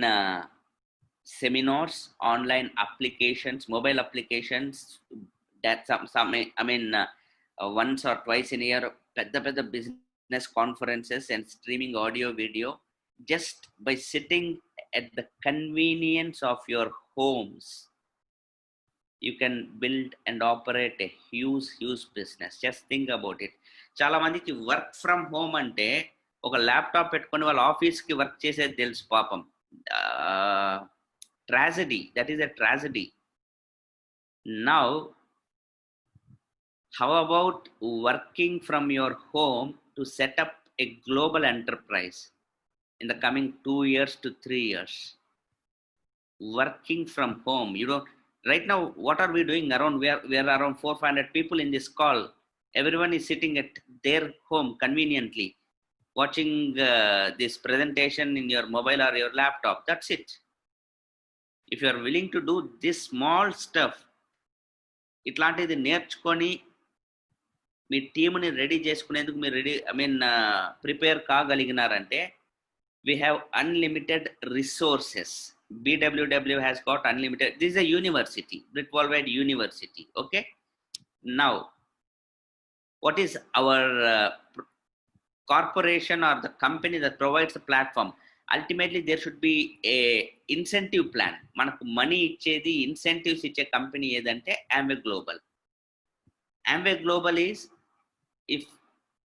seminars, online applications, mobile applications. That some I mean once or twice in a year, pedda business conferences and streaming audio video, just by sitting at the convenience of your homes. You can build and operate a huge business. Just think about it. చాలా మందికి work from home అంటే ఒక laptop పెట్టుకొని వాళ్ళ ఆఫీస్కి work చేసేది తెలుసు. పాపం, tragedy, that is a tragedy. Now how about working from your home to set up a global enterprise in the coming 2 years to 3 years? Working from home. You know, right now what are we doing? We are around 400-500 people in this call. Everyone is sitting at their home conveniently, watching this presentation in your mobile or your laptop. That's it. If you are willing to do this small stuff, ఇట్లాంటిది నేర్చుకొని మీ టీంని ready చేసుకునేందుకు మీరు prepare కాగలిగినారంటే, we have unlimited resources. BWW has got unlimited. This is a university, Brit Worldwide University. Okay, Now, what is our corporation or the company that provides the platform? Ultimately, there should be a incentive plan. Manaku money ichedi incentives iche company edante Amway Global. Amway Global is, if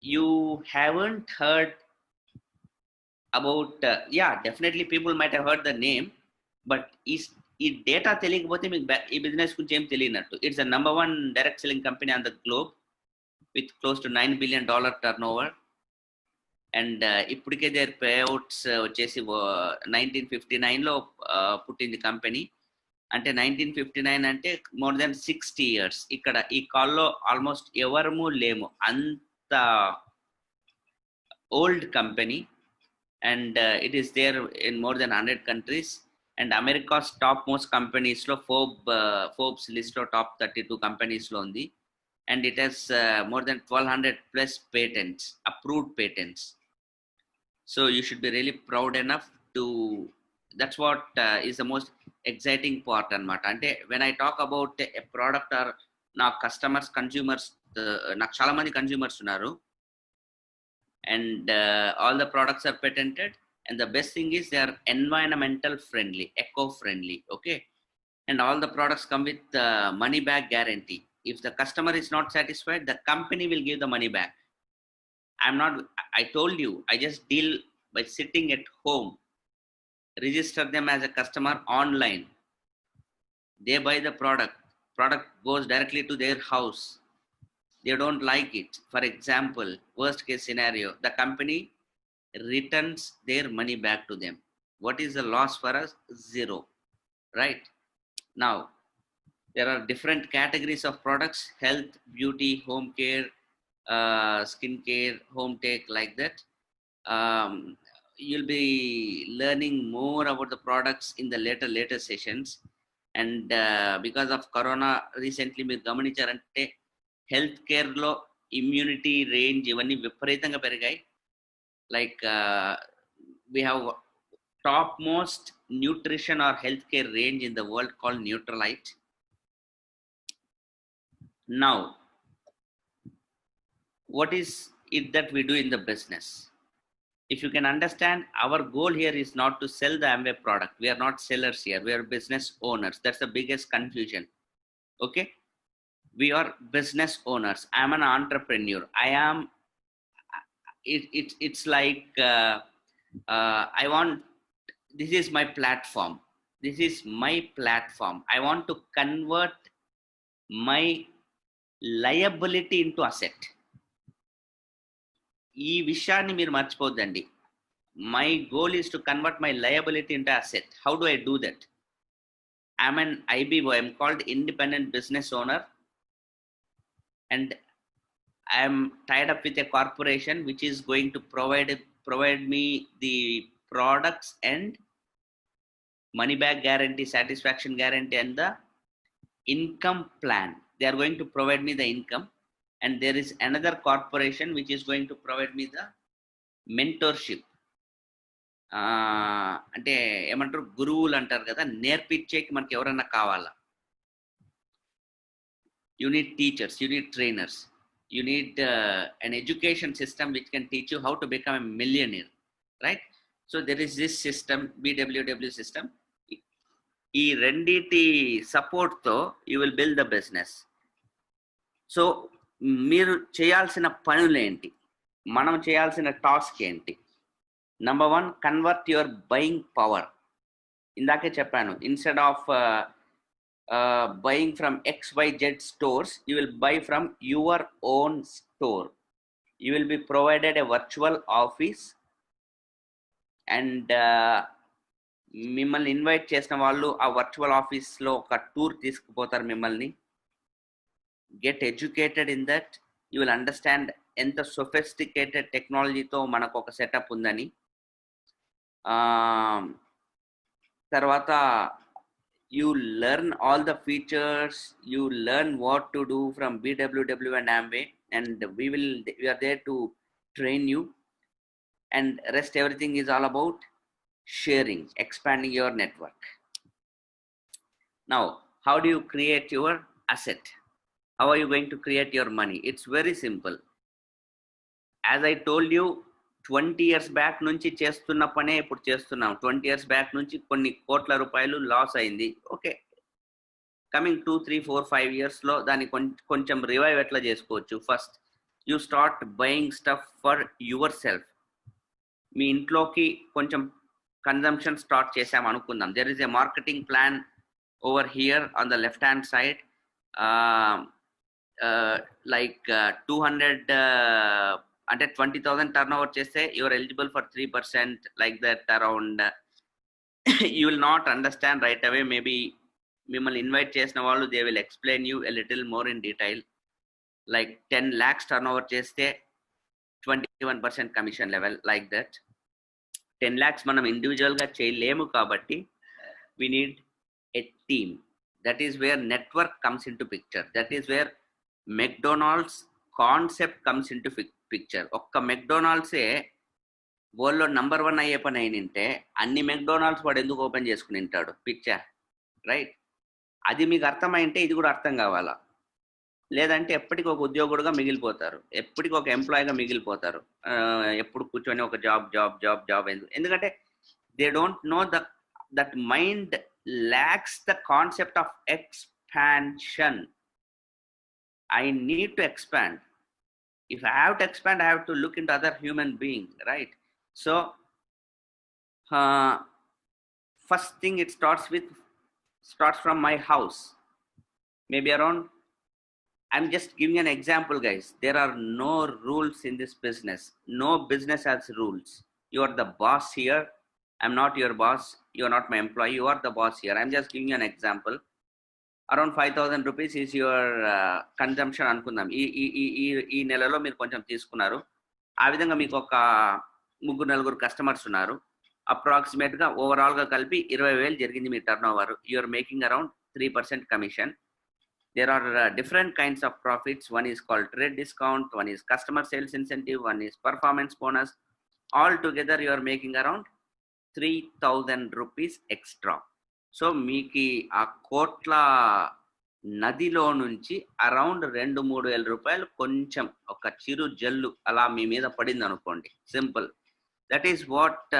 you haven't heard about, yeah, definitely people might have heard the name, but is ఈ data తెలియకపోతే మీకు ఈ business గురించి ఏం తెలియనట్టు. It's the number 1 direct selling company on the globe with close to $9 billion turnover. And ఇప్పటికే there payouts వచ్చేసి 1959లో పుట్టింది కంపెనీ. అంటే 1959 అంటే మోర్ దెన్ 60 years. ఇక్కడ ఈ కాల్లో ఆల్మోస్ట్ ఎవరము లేము, అంత old company. And it is there in more than 100 countries. And America's top most కంపెనీస్లో ఫోర్బ్స్ లిస్ట్లో టాప్ 32 కంపెనీస్లో ఉంది. And it has more than 1200 plus patents, approved patents. So you should be really proud enough to, that's what is the most exciting part anamata. Ante when I talk about a product or na customers, consumers, నాకు చాలా మంది consumers ఉన్నారు, and all the products are patented, and the best thing is they are environmental friendly, eco friendly. Okay, and all the products come with money back guarantee. If the customer is not satisfied, the company will give the money back. I told you, I just deal by sitting at home, register them as a customer online. They buy the product goes directly to their house. They don't like it. For example, worst case scenario, the company returns their money back to them. What is the loss for us? Zero, right? Now, there are different categories of products: health, beauty, home care, skin care, home tech, like that. You'll be learning more about the products in the later sessions. And because of corona recently మీరు గమనించారంటే health కేర్లో immunity range ఇవన్నీ విపరీతంగా పెరిగాయి. Like we have top most nutrition or healthcare range in the world called Nutralite. Now, what is it that we do in the business? If you can understand, our goal here is not to sell the Amway product. We are not sellers here. We are business owners. That's the biggest confusion. Okay? We are business owners. I am an entrepreneur. I am, it's like, I want, this is my platform. This is my platform. I want to convert my liability into asset. ఈ విషయాన్ని మీరు మర్చిపోద్దండి. My goal is to convert my liability into asset. How do I do that? I'm an IBO, I'm called independent business owner, and I'm tied up with a corporation which is going to provide me the products and money back guarantee, satisfaction guarantee, and the income plan. They are going to provide me the income. And there is another corporation which is going to provide me the mentorship. అంటే ఏమంటారు, గురువులు అంటారు కదా, నేర్పించేకి మనకి ఎవరన్నా కావాలా. You need teachers, you need trainers, you need an education system which can teach you how to become a millionaire, right? So there is this system, BWW system. ఈ రెండిటి సపోర్ట్తో you will build the business. So మీరు చేయాల్సిన పనులు ఏంటి, మనం చేయాల్సిన task ఏంటి? Number 1, convert your buying power. ఇందాకే చెప్పాను, instead of buying from XYZ stores, you will buy from your own store. You will be provided a virtual office, and మిమ్మల్ని ఇన్వైట్ చేసిన వాళ్ళు ఆ వర్చువల్ ఆఫీస్లో ఒక టూర్ తీసుకుపోతారు మిమ్మల్ని. Get educated in that. You will understand ఎంత sophisticated టెక్నాలజీతో మనకు ఒక సెటప్ ఉందని. తర్వాత you learn all the features, you learn what to do from BWW and Amway, and we are there to train you, and rest everything is all about sharing, expanding your network. Now, how do you create your asset? How are you going to create your money? It's very simple. As I told you, 20 years back నుంచి చేస్తున్న పనే ఇప్పుడు చేస్తున్నాం. 20 years back నుంచి కొన్ని కోట్ల రూపాయలు loss అయింది. ఓకే, కమింగ్ 2, 3, 4, 5 yearsలో దాన్ని కొంచెం రివైవ్ ఎట్లా చేసుకోవచ్చు? First you start buying stuff for yourself. మీ ఇంట్లోకి కొంచెం కన్జంప్షన్ స్టార్ట్ చేసాం అనుకుందాం. There is a marketing plan over here on the left hand side. like 200 అంటే 20,000 turnover చేస్తే you are eligible for 3%, like that around. You will not understand right away. Maybe మిమ్మల్ని invite చేసిన వాళ్ళు they will explain you a little more in detail. Like 10 lakhs turnover చేస్తే 21% commission level, like that. 10 lakhs మనం individual గా చేయలేము కాబట్టి we need a team. That is where network comes into picture. That is where McDonald's concept comes into picture. ఒక్క మెక్డొనాల్డ్సే వరల్డ్లో number 1 అయ్యే పని అయినంటే అన్ని మెక్డొనాల్డ్స్ వాడు ఎందుకు ఓపెన్ చేసుకుని ఉంటాడు? Picture, right? అది మీకు అర్థమైంటే ఇది కూడా అర్థం కావాలా. లేదంటే ఎప్పటికీ ఒక ఉద్యోగుడుగా మిగిలిపోతారు, ఎప్పటికీ ఒక ఎంప్లాయీగా మిగిలిపోతారు. ఎప్పుడు కూర్చొని ఒక జాబ్ జాబ్ జాబ్ జాబ్ ఎందుకంటే they don't know that mind lakhs the concept of expansion. I need to expand. If I have to expand, I have to look into other human beings, right? So first thing, it starts from my house. Maybe around, I'm just giving an example, guys. There are no rules in this business. No business has rules. You are the boss here. I'm not your boss. You are not my employee. You are the boss here. I'm just giving you an example. Around 5,000 rupees is your consumption అనుకుందాం. ఈ నెలలో మీరు కొంచెం తీసుకున్నారు. ఆ విధంగా మీకు ఒక 3-4 కస్టమర్స్ ఉన్నారు. అప్రాక్సిమేట్గా ఓవరాల్గా కలిపి 20,000 జరిగింది మీ turnover. You're making around 3% commission. There are different kinds of profits. One is called trade discount, one is customer sales incentive, one is performance bonus. All together you're making around 3,000 rupees extra. So మీకు ఆ కోట్ల నదిలో నుంచి around 2-3 వేల రూపాయలు కొంచెం ఒక చిరు జల్లు అలా మీ మీద పడింది అనుకోండి. సింపుల్. దట్ ఈస్ వాట్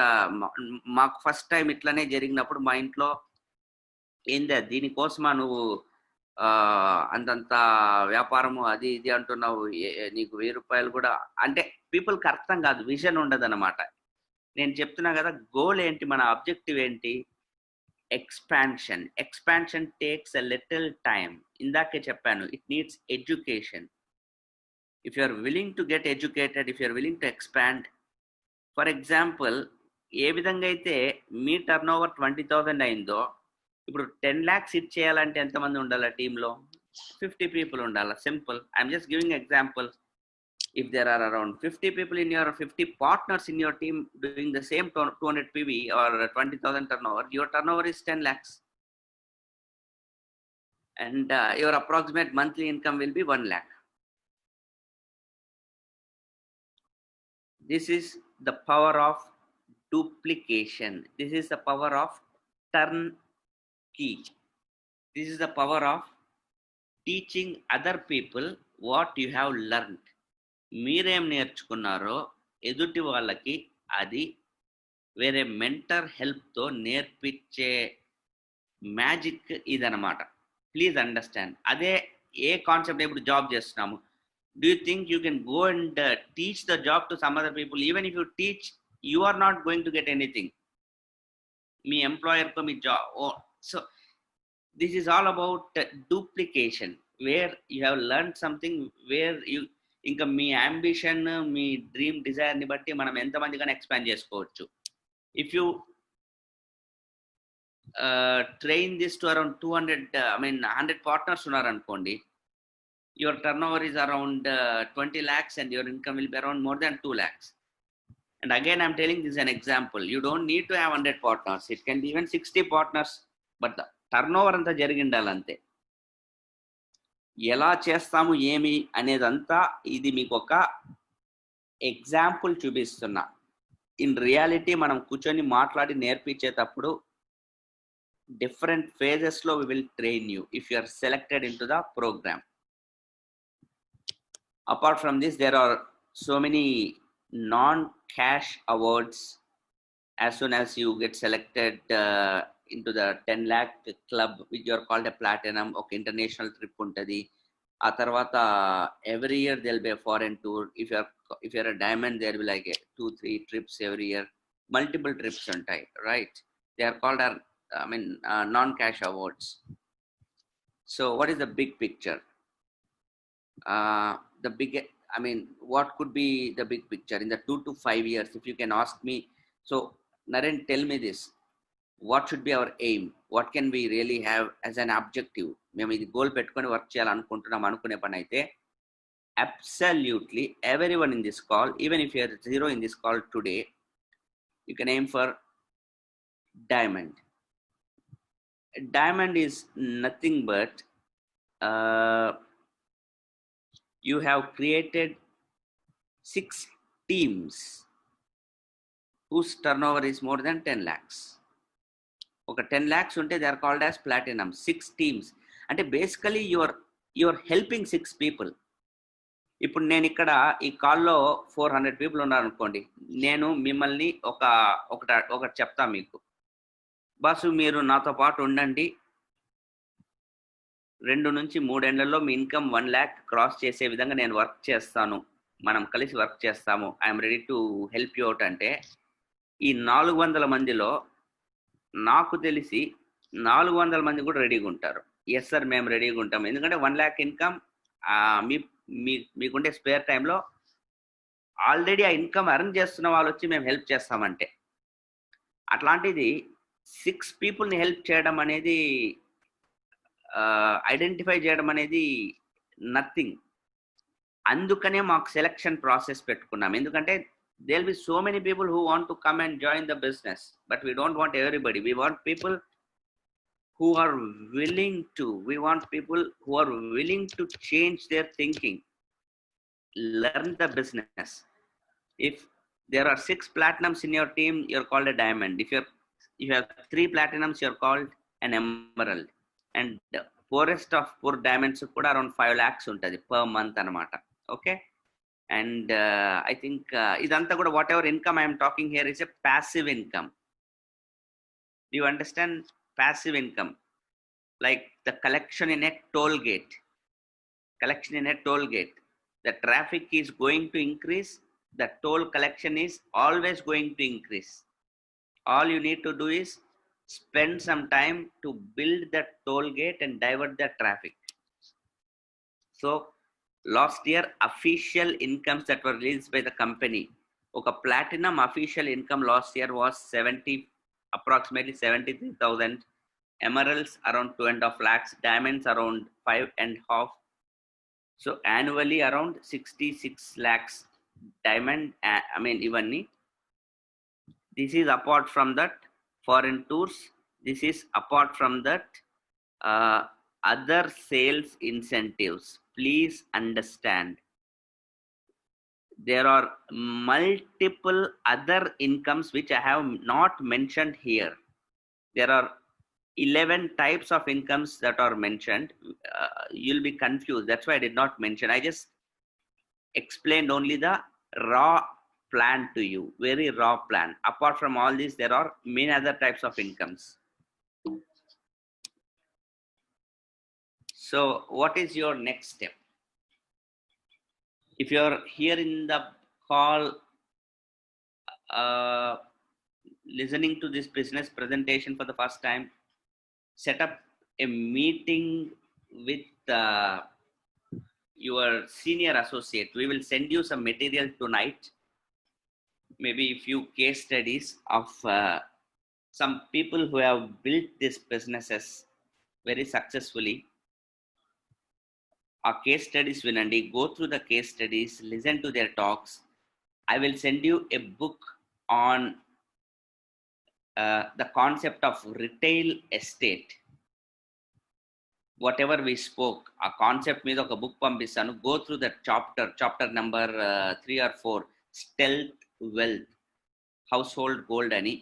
మాకు ఫస్ట్ టైం ఇట్లానే జరిగినప్పుడు మా ఇంట్లో ఏందా దీనికోసమా నువ్వు అంతంత వ్యాపారము అది ఇది అంటున్నావు, నీకు 1000 రూపాయలు కూడా అంటే పీపుల్కి అర్థం కాదు, విజన్ ఉండదు అనమాట. నేను చెప్తున్నా కదా, గోల్ ఏంటి, మన ఆబ్జెక్టివ్ ఏంటి? Expansion takes a little time. ఇందాకే చెప్పాను, it needs education. If you are willing to get educated, if you are willing to expand. For example, ఏ విధంగా అయితే మీ టర్న్ ఓవర్ 20,000 అయిందో, ఇప్పుడు 10 lakhs హిట్ చేయాలంటే ఎంతమంది ఉండాలి టీంలో? 50 people ఉండాలి. Simple. I'm just giving example. If there are around 50 people in your 50 partners in your team doing the same 200 PV or 20,000 turnover, your turnover is 10 lakhs. And your approximate monthly income will be 1 lakh. This is the power of duplication. This is the power of turnkey. This is the power of teaching other people what you have learned. మీరేం నేర్చుకున్నారో ఎదుటి వాళ్ళకి అది వేరే mentor హెల్ప్తో నేర్పించే magic ఇదనమాట. Please understand. అదే ఏ concept ఇప్పుడు జాబ్ చేస్తున్నాము. Do you think you can go and teach the job to some other people? Even if you teach, you are not going to get anything మీ ఎంప్లాయర్తో మీ job. So this is all about duplication, where you have learn something, where you ఇంకా మీ ambition, మీ dream, డిజైర్ని బట్టి మనం ఎంతమందిగానే ఎక్స్పాండ్ చేసుకోవచ్చు. If you train this to around 100 partners ఉన్నారనుకోండి, your turn over is around 20 lakhs and your income will be around more than 2 lakhs. And again, I'm telling this an example. You don't need to have 100 partners. It can be even 60 partners. But the turnover అంతా జరిగిండాలంతే. ఎలా చేస్తాము ఏమి అనేదంతా ఇది మీకు ఒక example చూపిస్తున్నా. In reality మనం కూర్చొని మాట్లాడి నేర్పించేటప్పుడు డిఫరెంట్ ఫేజెస్లో we will train you if you are selected in to the program. Apart from this, there are so many non-cash awards. As soon as you get selected into the 10 lakh club, which you're called a platinum, okay, international trip untadi. ఆ తర్వాత every year there'll be a foreign tour. If you're a diamond, there will be like 2-3 trips every year, multiple trips ఉంటాయి, right? They are called non-cash awards. So what is the big picture? The big, what could be the big picture in the 2 to 5 years? If you can ask me, so Naren, tell me this: what should be our aim? What can we really have as an objective? మేము ఇది goal పెట్టుకొని work చేయాలనుకుంటున్నాం అనుకునే పని అయితే, absolutely everyone in this call, even if you are zero in this call today, you can aim for diamond. Diamond is nothing but you have created 6 teams whose turnover is more than 10 lakhs. Okay, 10 lakhs unte they are called as platinum. 6 teams. అంటే basically you are helping 6 people. ఇప్పుడు నేను ఇక్కడ ఈ కాల్లో 400 people ఉన్నారు అనుకోండి, నేను మిమ్మల్ని ఒకటి చెప్తా మీకు, బాసు మీరు నాతో పాటు ఉండండి, 2 నుంచి 3 ఏళ్లలో మీ ఇన్కమ్ 1 lakh క్రాస్ చేసే విధంగా నేను వర్క్ చేస్తాను, మనం కలిసి వర్క్ చేస్తాము, I'm ready to help you out అంటే, ఈ 400 మందిలో నాకు తెలిసి 400 మంది కూడా రెడీగా ఉంటారు. ఎస్ సార్, మేము రెడీగా ఉంటాం. ఎందుకంటే 1 lakh ఇన్కమ్ మీకుండే స్పేర్ టైంలో ఆల్రెడీ ఆ ఇన్కమ్ ఎర్న్ చేస్తున్న వాళ్ళు వచ్చి మేము హెల్ప్ చేస్తామంటే, అట్లాంటిది 6 పీపుల్ని హెల్ప్ చేయడం అనేది, ఐడెంటిఫై చేయడం అనేది నథింగ్. అందుకనే మాకు సెలక్షన్ ప్రాసెస్ పెట్టుకున్నాం. ఎందుకంటే there will be so many people who want to come and join the business, but we don't want everybody. We want people who are willing to, we want people who are willing to change their thinking, learn the business. If there are 6 platinums in your team, you're called a diamond. If you have 3 platinums, you're called an emerald. And the poorest of poor diamonds kuda around 5 lakhs untadi per month anamata. Okay. And I think idantha kuda, whatever income I am talking here is a passive income. Do you understand? Passive income, like the collection in a toll gate. The traffic is going to increase, the toll collection is always going to increase. All you need to do is spend some time to build that toll gate and divert the traffic. So last year official incomes that were released by the company, okay, platinum official income last year was approximately 73,000, emeralds around 2.5 lakhs, diamonds around 5.5. So annually around 66 lakhs diamond, ivanni. This is apart from that foreign tours. This is apart from that other sales incentives. Please understand, there are multiple other incomes which I have not mentioned here. There are 11 types of incomes that are mentioned. You'll be confused. That's why I did not mention. I just explained only the raw plan to you, very raw plan. Apart from all this, there are many other types of incomes. So what is your next step? If you're here in the call listening to this business presentation for the first time, set up a meeting with your senior associate. We will send you some material tonight, maybe a few case studies of some people who have built these businesses very successfully. Our case studies vinandi, go through the case studies, listen to their talks. I will send you a book on the concept of retail estate. Whatever we spoke, a concept మీద ఒక book పంపిస్తాను. Go through the chapter number 3 or 4, stealth wealth, household gold ani.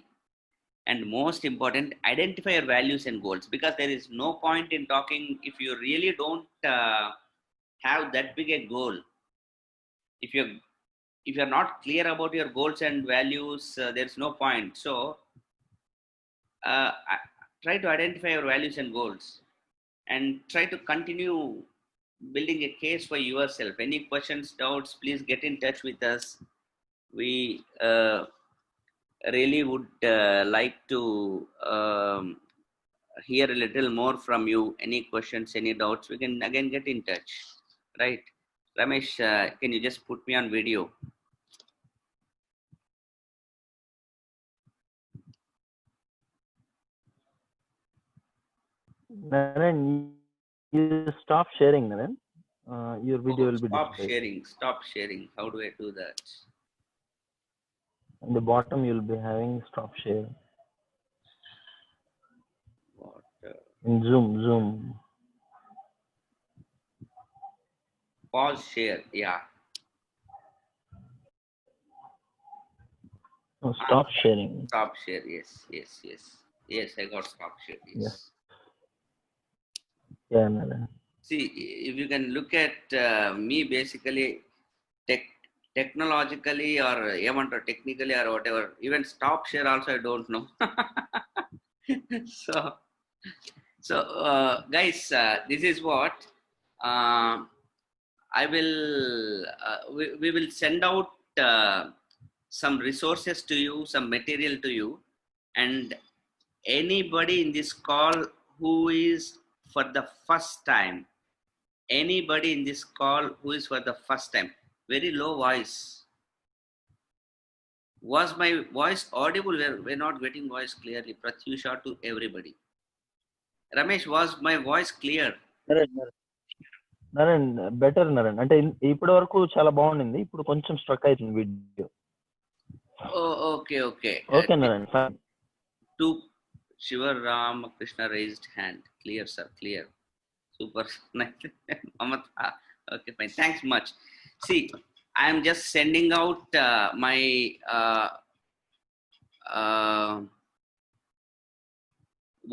And most important, identify your values and goals, because there is no point in talking if you really don't have that big a goal. If you're not clear about your goals and values, there's no point. So try to identify your values and goals and try to continue building a case for yourself. Any questions, doubts, please get in touch with us. We really would like to hear a little more from you. Any questions, any doubts, we can again get in touch, right? Ramesh, can you just put me on video? Naren, you stop sharing, Naren. Your video will be displayed. Stop sharing. How do I do that? In the bottom, you'll be having stop sharing. What? In Zoom. Pause share. Yeah. No, stop sharing. Stop share. Yes. I got stop share. Yes. Yeah, Naren. See, if you can look at me, basically, technologically or even technically or whatever, even stop share also I don't know. so guys, this is what I will. We will send out some resources to you, some material to you, and anybody in this call who is for the first time, very low voice. Was my voice audible? We're not getting voice clearly. Pratyusha to everybody. Ramesh, was my voice clear? Naren better Naren అంటే ఇప్పటి వరకు చాలా బాగుండింది ఇప్పుడు కొంచెం struck అవుతుంది video okay Naren fine to Shiva Ramakrishna raised hand. Clear, sir. Clear. Super. Mamata. Okay, fine. Thanks much. See, I am just sending out my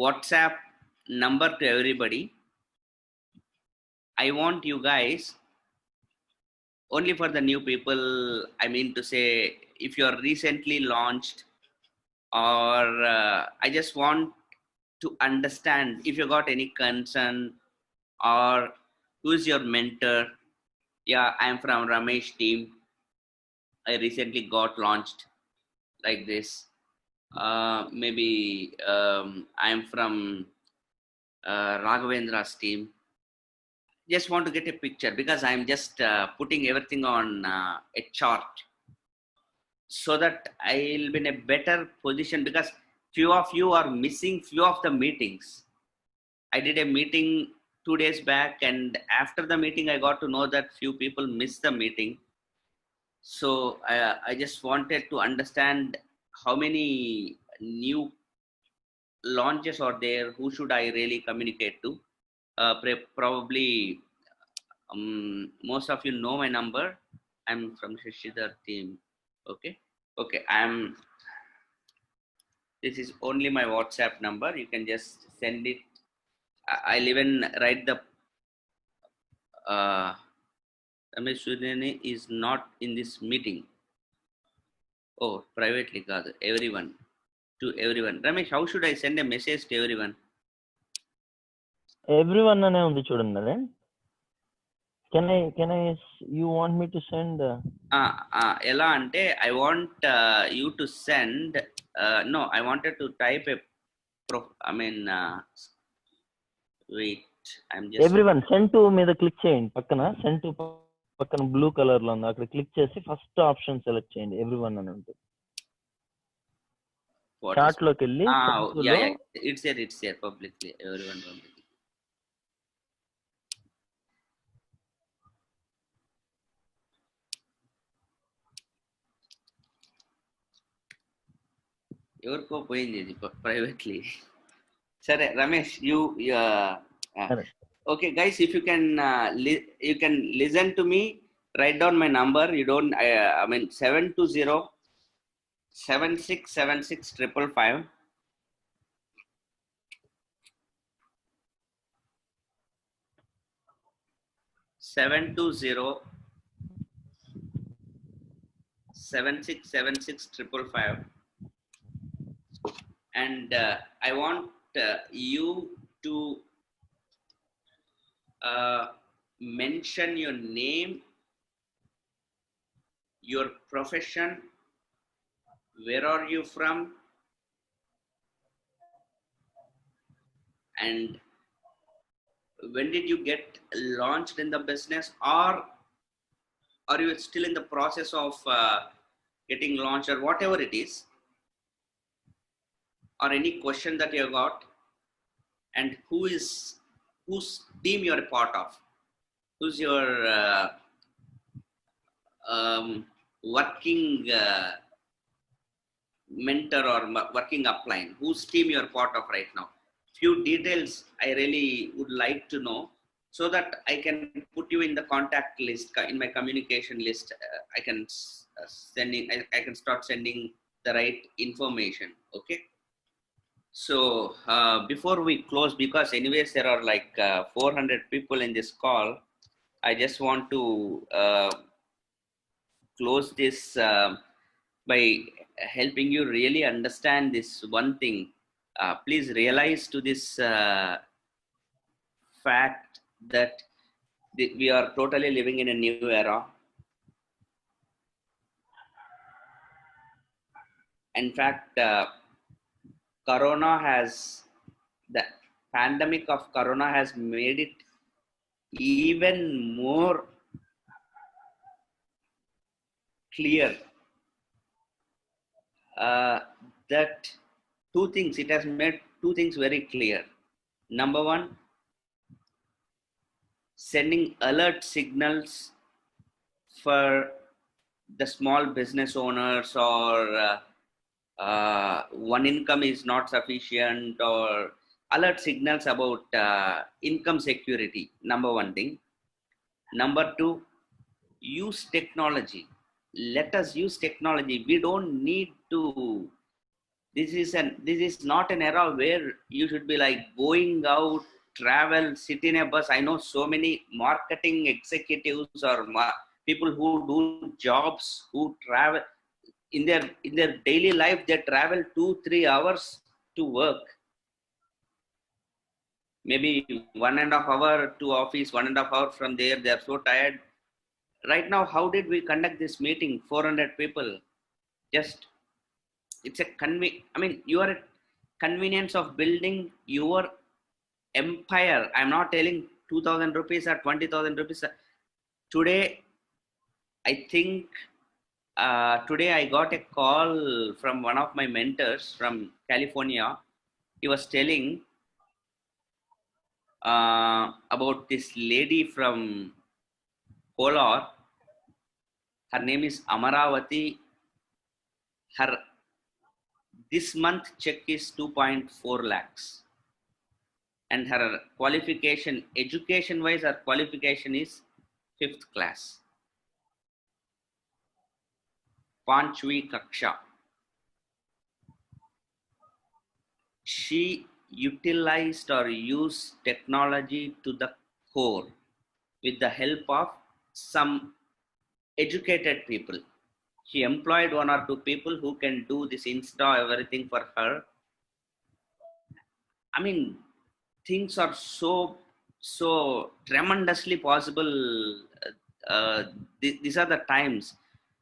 WhatsApp number to everybody. I want you guys, only for the new people, I mean to say, if you are recently launched, or I just want to understand if you got any concern, or who's your mentor. Yeah, I'm from Ramesh team. I recently got launched like this. Maybe I'm from Raghavendra's team. Just want to get a picture because I'm just putting everything on a chart so that I'll be in a better position, because few of you are missing few of the meetings. I did a meeting 2 days back, and after the meeting I got to know that few people missed the meeting. So I just wanted to understand how many new launches are there, who should I really communicate to. Probably most of you know my number. I'm from Shishidhar team. Okay, this is only my WhatsApp number. You can just send it. I'll even write the Ramesh Sudhani is not in this meeting. Oh, privately kaadu, everyone, to everyone. Ramesh, how should I send a message to everyone? Everyone అనే ఉంది చూడండి. Can I you want me to send ఎలా అంటే I want you to send no, I wanted to type a wait, I'm just everyone send to మీద click చేయండి. పక్కన send to పక్కన blue colour లో ఉంది, అక్కడ క్లిక్ చేసి ఫస్ట్ ఆప్షన్ సెలెక్ట్ చేయండి. ఎవ్రీవన్ అని ఉంటుంది. చాట్ లోకి వెళ్ళి it's there publicly, everyone publicly. ఎవరికో పోయింది ఇది ప్రైవేట్లీ. సరే Ramesh, you okay guys, if you can you can listen to me, write down my number. You don't 720 7676 555. 720 7676 and I want you to mention your name, your profession, where are you from, and when did you get launched in the business, or are you still in the process of getting launched, or whatever it is, or any question that you have got, and whose team you're a part of, who's your working mentor or working upline, whose team you're part of right now. Few details I really would like to know so that I can put you in the contact list, in my communication list. I can I can start sending the right information. Okay. So before we close, because anyways there are like 400 people in this call, I just want to close this by helping you really understand this one thing. Please realize to this fact that we are totally living in a new era. In fact, the pandemic of Corona has made it even more clear that it has made two things very clear. Number one, sending alert signals for the small business owners, or one income is not sufficient, or alert signals about income security. Number one thing. Number two, use technology. Let us use technology. We don't need to. This is not an era where you should be like going out, travel, sit in a bus. I know so many marketing executives or people who do jobs, who travel in their daily life. They travel 2-3 hours to work, maybe 1.5 hour to office, 1.5 hour from there. They are so tired. Right now, how did we conduct this meeting? 400 people. Just it's a I mean, you are a convenience of building your empire. I'm not telling 2,000 rupees or 20,000 rupees. Today, I think today I got a call from one of my mentors from California. He was telling about this lady from Kolar. Her name is Amaravati. Her this month check is 2.4 lakhs. And her qualification, education wise, her qualification is 5th class. Panchvi Kaksha. She utilized or used technology to the core with the help of some educated people. She employed 1 or 2 people who can do this Insta, everything for her. I mean, things are so tremendously possible. These are the times.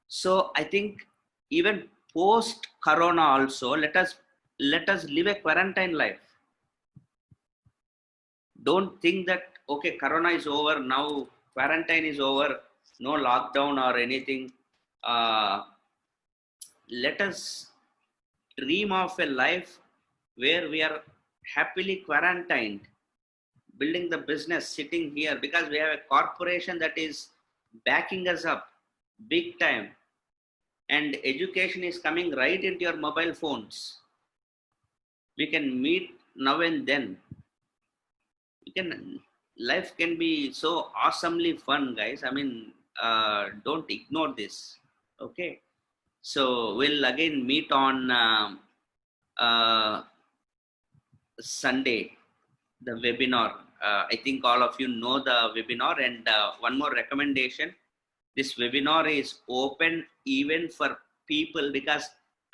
So I think even post Corona also, let us live a quarantine life. Don't think that okay, Corona is over now, quarantine is over, no lockdown or anything. Let us dream of a life where we are happily quarantined, building the business, sitting here, because we have a corporation that is backing us up big time, and education is coming right into your mobile phones. We can meet now and then. Life can be so awesomely fun, guys. I mean, don't ignore this. Okay, so we'll again meet on Sunday, the webinar. I think all of you know the webinar. And one more recommendation, This webinar is open even for people, because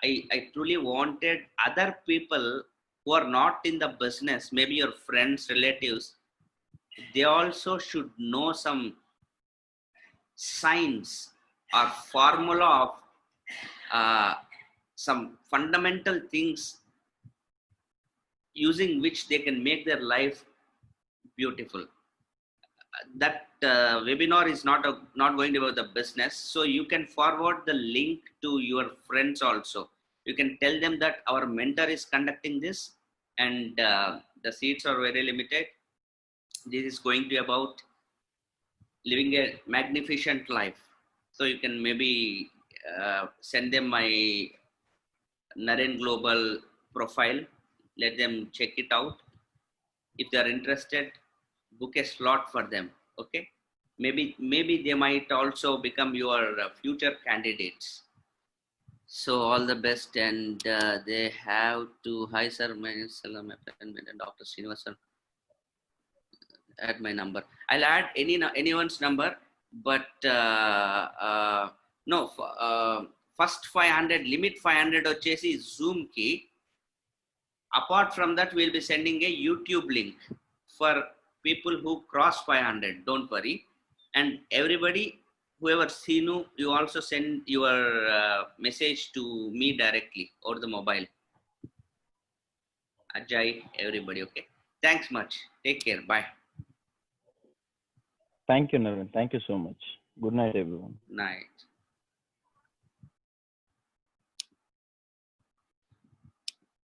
I truly wanted other people who are not in the business, maybe your friends, relatives, they also should know some science or formula of uh, some fundamental things using which they can make their life beautiful. That webinar is not going about the business, so you can forward the link to your friends also. You can tell them that our mentor is conducting this, and the seats are very limited. This is going to be about living a magnificent life. So you can maybe send them my Naren Global profile, let them check it out. If they are interested, book a slot for them. Okay, maybe they might also become your future candidates. So all the best, and they have to, hi sir, my salam, my friend, Dr. Srinivasan, add my number. I'll add anyone's number, but no, first 500 limit 500 వచ్చేసి Zoom ki. Apart from that, we'll be sending a YouTube link for people who cross 500. Don't worry. And everybody, whoever Sinu, you also send your message to me directly or the mobile. Ajay, everybody. Okay. Thanks much. Take care. Bye. Thank you, Naren. Thank you so much. Good night, everyone. Night.